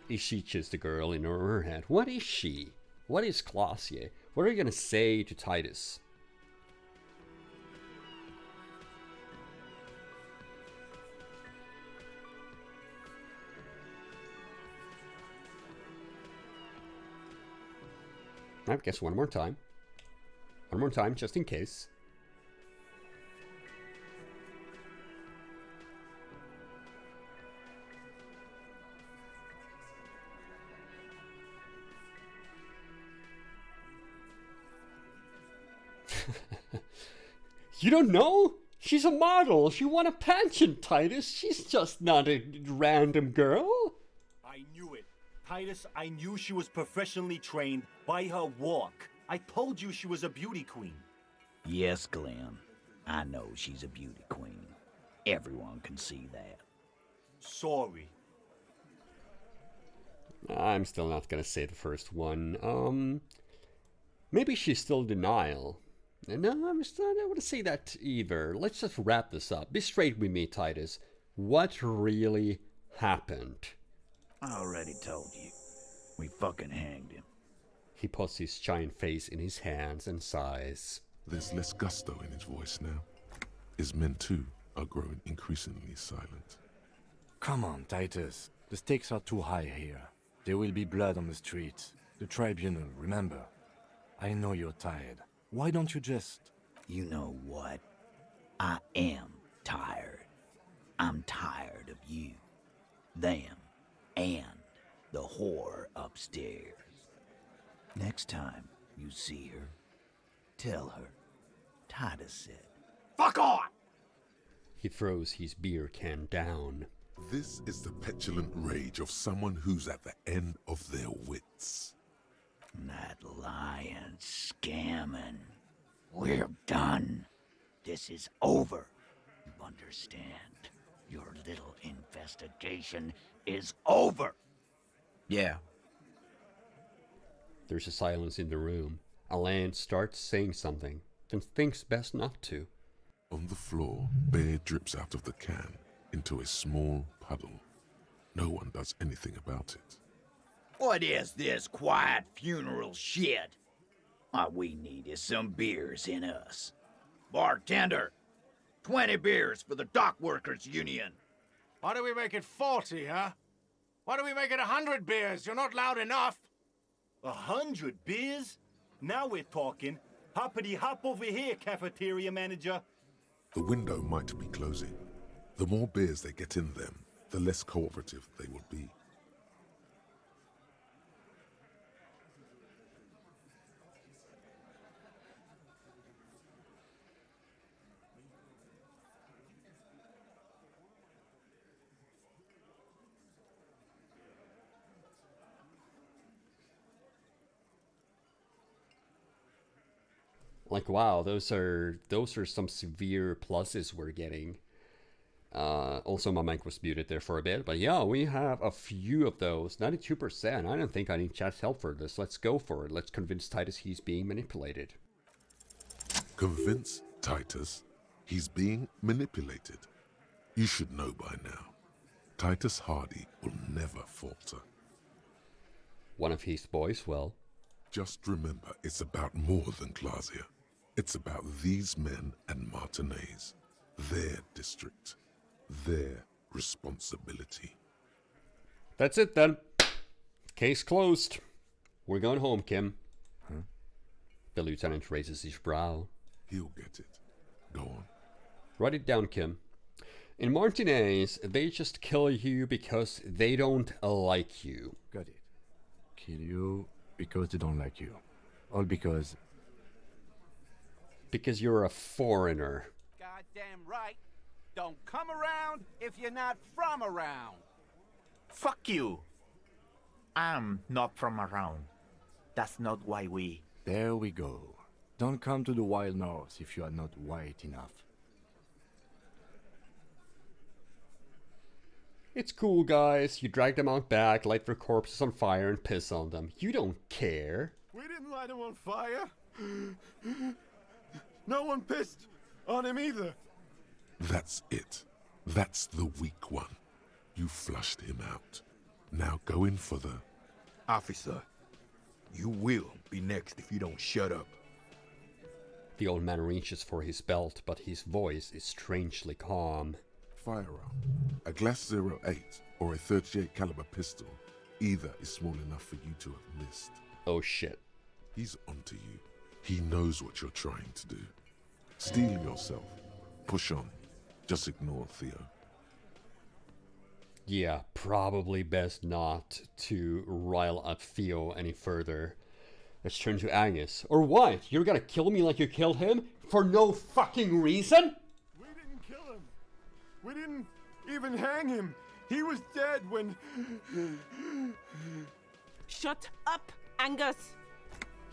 Is she just a girl in her head? What is she? What is Klaasje? What are you gonna say to Titus? I guess one more time. One more time, just in case. You don't know? She's a model. She won a pageant, Titus. She's just not a random girl. I knew it. Titus, I knew she was professionally trained by her walk. I told you she was a beauty queen. Yes, Glenn. I know she's a beauty queen. Everyone can see that. Sorry. I'm still not gonna say the first one. Maybe she's still in denial. No, I don't want to say that either. Let's just wrap this up. Be straight with me, Titus. What really happened? I already told you. We fucking hanged him. He puts his giant face in his hands and sighs. There's less gusto in his voice now. His men too are growing increasingly silent. Come on, Titus. The stakes are too high here. There will be blood on the streets. The tribunal, remember. I know you're tired. Why don't you just... You know what? I am tired. I'm tired of you, them, and the whore upstairs. Next time you see her, tell her Titus said, "Fuck on!" He throws his beer can down. This is the petulant rage of someone who's at the end of their wits. That lying, scamming. We're done. This is over. You understand? Your little investigation is over. Yeah. There's a silence in the room. Alain starts saying something, then thinks best not to. On the floor, beer drips out of the can into a small puddle. No one does anything about it. What is this quiet funeral shit? All we need is some beers in us. Bartender, 20 beers for the Dock Workers Union. Why do we make it 40, huh? Why do we make it 100 beers? You're not loud enough. 100 beers? Now we're talking. Hoppity hop over here, cafeteria manager. The window might be closing. The more beers they get in them, the less cooperative they will be. Like, wow, those are some severe pluses we're getting. Also, my mic was muted there for a bit, but yeah, we have a few of those. 92%. I don't think I need chat's help for this. Let's go for it. Let's convince Titus he's being manipulated. Convince Titus he's being manipulated. You should know by now. Titus Hardy will never falter. One of his boys, well. Just remember, it's about more than Glasia. It's about these men and Martinez, their district, their responsibility. That's it then. Case closed. We're going home, Kim. Huh? The lieutenant raises his brow. He'll get it. Go on. Write it down, Kim. In Martinez, they just kill you because they don't like you. Got it. Kill you because they don't like you. All because... Because you're a foreigner. Goddamn right. Don't come around if you're not from around. Fuck you. I'm not from around. That's not why we... There we go. Don't come to the wild north if you are not white enough. It's cool, guys. You drag them out back, light their corpses on fire, and piss on them. You don't care. We didn't light him on fire. No one pissed on him either. That's it. That's the weak one. You flushed him out. Now go in for the... Officer, you will be next if you don't shut up. The old man reaches for his belt, but his voice is strangely calm. Firearm. A Glass 08 or a 38 caliber pistol. Either is small enough for you to have missed. Oh shit. He's onto you. He knows what you're trying to do. Steel yourself. Push on. Just ignore Theo. Yeah, probably best not to rile up Theo any further. Let's turn to Angus. Or what? You're gonna kill me like you killed him? For no fucking reason? We didn't kill him. We didn't even hang him. He was dead when... Shut up, Angus!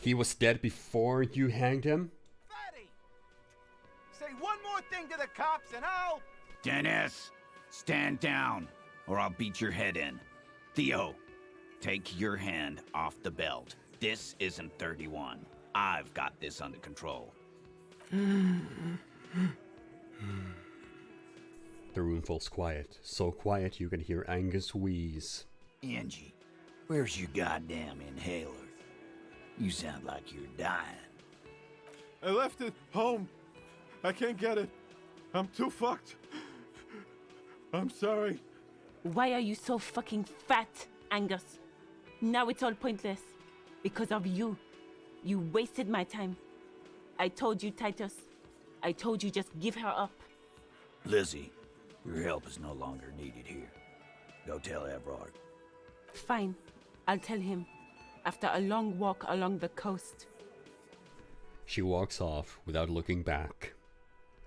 He was dead before you hanged him? Fatty! Say one more thing to the cops and I'll... Dennis, stand down, or I'll beat your head in. Theo, take your hand off the belt. This isn't 31. I've got this under control. The room falls quiet. So quiet you can hear Angus wheeze. Angie, where's your goddamn inhaler? You sound like you're dying. I left it home. I can't get it. I'm too fucked. I'm sorry. Why are you so fucking fat, Angus? Now it's all pointless. Because of you. You wasted my time. I told you, Titus. I told you just give her up. Lizzie, your help is no longer needed here. Go tell Everard. Fine. I'll tell him. After a long walk along the coast. She walks off without looking back.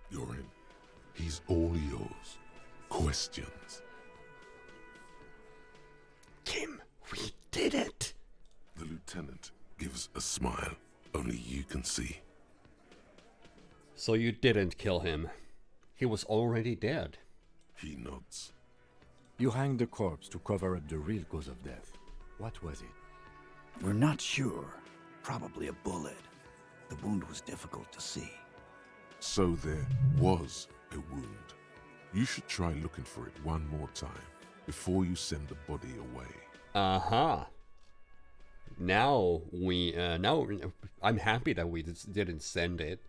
You're in. He's all yours. Questions? Kim, we did it! The lieutenant gives a smile only you can see. So you didn't kill him. He was already dead. He nods. You hanged the corpse to cover up the real cause of death. What was it? We're not sure. Probably a bullet. The wound was difficult to see. So there was a wound. You should try looking for it one more time before you send the body away. Uh-huh. Now I'm happy that we didn't send it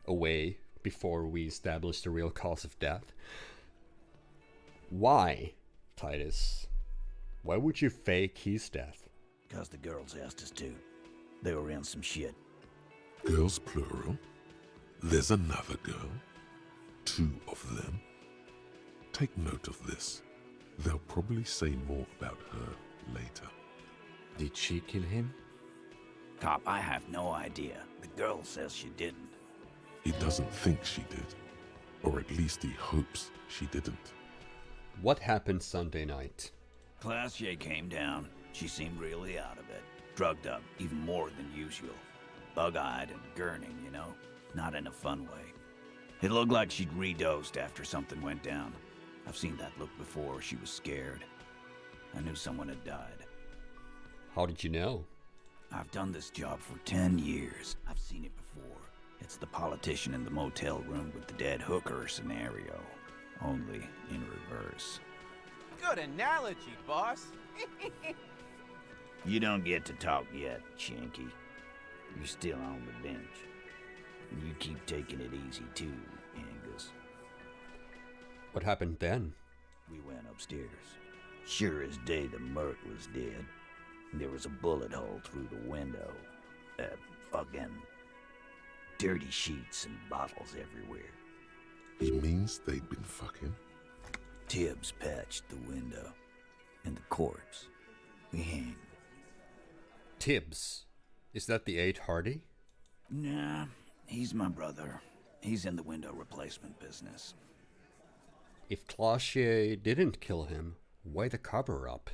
away before we established the real cause of death. Why, Titus? Why would you fake his death? Because the girls asked us to. They were in some shit. Girls plural? There's another girl? 2 of them? Take note of this. They'll probably say more about her later. Did she kill him? Cop, I have no idea. The girl says she didn't. He doesn't think she did. Or at least he hopes she didn't. What happened Sunday night? Classier came down. She seemed really out of it. Drugged up, even more than usual. Bug-eyed and gurning, you know? Not in a fun way. It looked like she'd redosed after something went down. I've seen that look before. She was scared. I knew someone had died. How did you know? I've done this job for 10 years. I've seen it before. It's the politician in the motel room with the dead hooker scenario. Only in reverse. Good analogy, boss. You don't get to talk yet, Shanky. You're still on the bench. You keep taking it easy too, Angus. What happened then? We went upstairs. Sure as day the Merc was dead. There was a bullet hole through the window. Fucking dirty sheets and bottles everywhere. He means they'd been fucking? Tibbs patched the window. And the corpse. We hanged. Tibbs? Is that the 8 Hardy? Nah, he's my brother. He's in the window replacement business. If Classier didn't kill him, why the cover-up?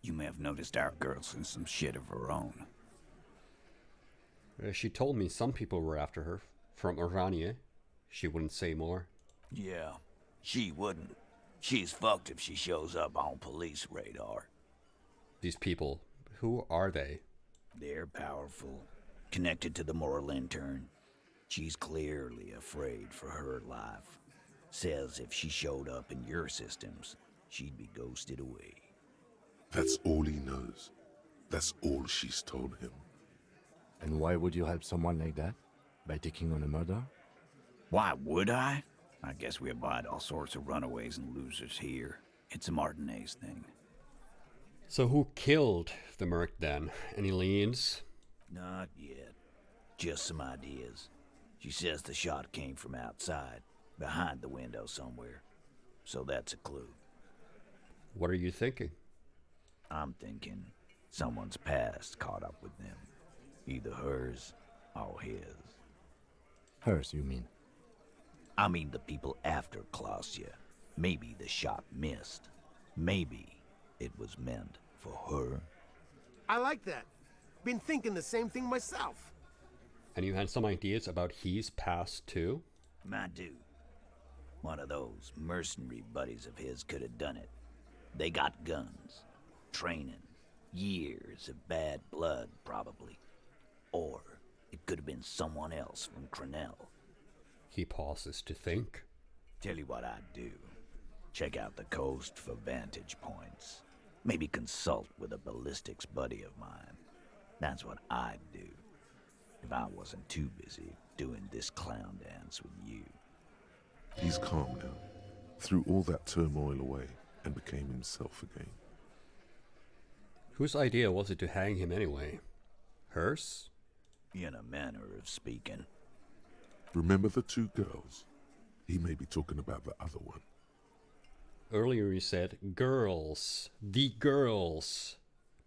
You may have noticed our girl's in some shit of her own. She told me some people were after her. From Oranje. She wouldn't say more. Yeah, she wouldn't. She's fucked if she shows up on police radar. These people, who are they? They're powerful. Connected to the Moral Intern. She's clearly afraid for her life. Says if she showed up in your systems, she'd be ghosted away. That's all he knows. That's all she's told him. And why would you help someone like that? By taking on a murder? Why would I? I guess we abide all sorts of runaways and losers here. It's a Martinez thing. So who killed the Merc then? Any leads? Not yet. Just some ideas. She says the shot came from outside, behind the window somewhere. So that's a clue. What are you thinking? I'm thinking someone's past caught up with them. Either hers or his. Hers, you mean? I mean the people after Clausia. Maybe the shot missed. Maybe it was meant for her. I like that. Been thinking the same thing myself. And you had some ideas about his past too? I do. One of those mercenary buddies of his could have done it. They got guns, training, years of bad blood, probably. Or it could have been someone else from Crenell. He pauses to think. Tell you what I'd do. Check out the coast for vantage points. Maybe consult with a ballistics buddy of mine. That's what I'd do. If I wasn't too busy doing this clown dance with you. He's calm now, threw all that turmoil away, and became himself again. Whose idea was it to hang him anyway? Hers? In a manner of speaking. Remember the two girls? He may be talking about the other one. Earlier you said girls. The girls.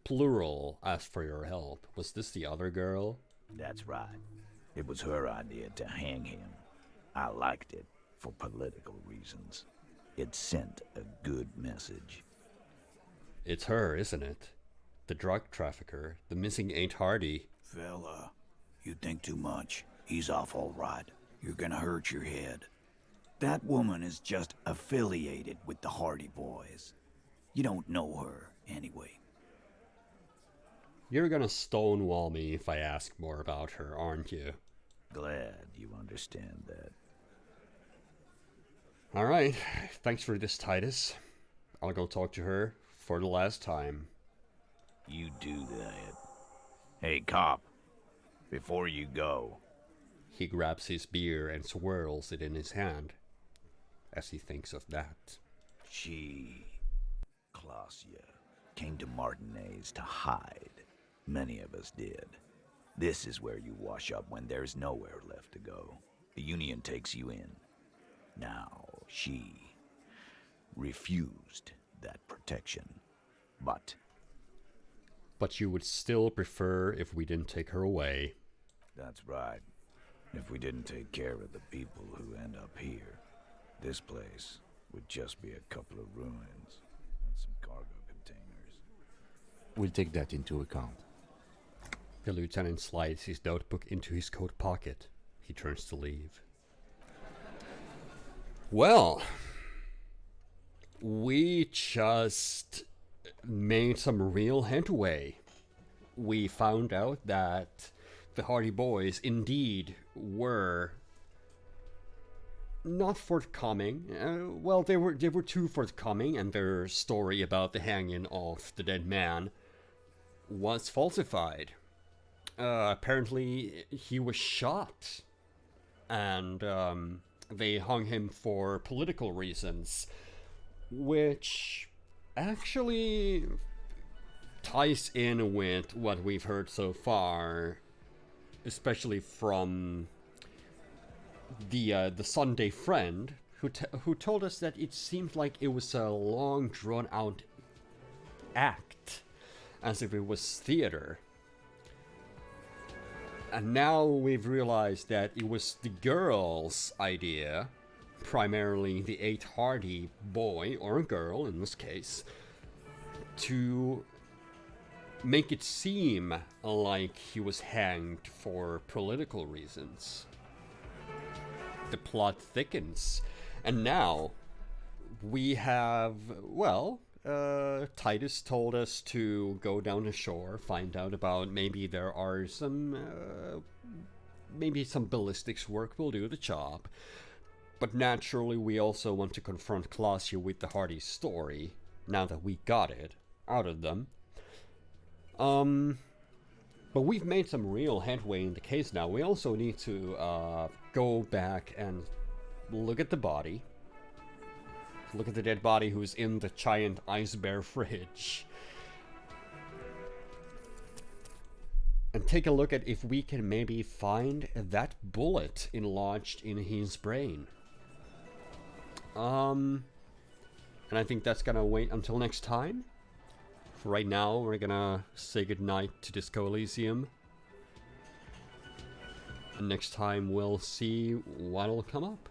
Plural asked for your help. Was this the other girl? That's right. It was her idea to hang him. I liked it for political reasons. It sent a good message. It's her, isn't it? The drug trafficker, the missing Ain't Hardy. Fella, you think too much. He's off all right. You're gonna hurt your head. That woman is just affiliated with the Hardy Boys. You don't know her, anyway. You're gonna stonewall me if I ask more about her, aren't you? Glad you understand that. Alright, thanks for this, Titus. I'll go talk to her for the last time. You do that. Hey, cop. Before you go. He grabs his beer and swirls it in his hand as he thinks of that. She, Klasia, came to Martinez to hide. Many of us did. This is where you wash up when there's nowhere left to go. The Union takes you in. Now, she refused that protection. But you would still prefer if we didn't take her away. That's right. If we didn't take care of the people who end up here, this place would just be a couple of ruins and some cargo containers. We'll take that into account. The lieutenant slides his notebook into his coat pocket. He turns to leave. Well, we just made some real headway. We found out that the Hardy Boys indeed were not forthcoming. Well, they were too forthcoming, and their story about the hanging of the dead man was falsified. Apparently, he was shot, and they hung him for political reasons, which actually ties in with what we've heard so far, especially from the Sunday friend who told us that it seemed like it was a long drawn out act, as if it was theater. And now we've realized that it was the girl's idea, primarily the Ain't Hardy boy, or a girl in this case, to make it seem like he was hanged for political reasons. The plot thickens, and now we have, well, Titus told us to go down the shore, find out about maybe there are some, maybe some ballistics work will do the job. But naturally, we also want to confront Klasia with the Hardy story, now that we got it out of them. But we've made some real headway in the case now. We also need to go back and look at the body. Look at the dead body who's in the giant ice bear fridge. And take a look at if we can maybe find that bullet lodged in his brain. And I think that's gonna wait until next time. For right now, we're gonna say goodnight to Disco Elysium. And next time we'll see what'll come up.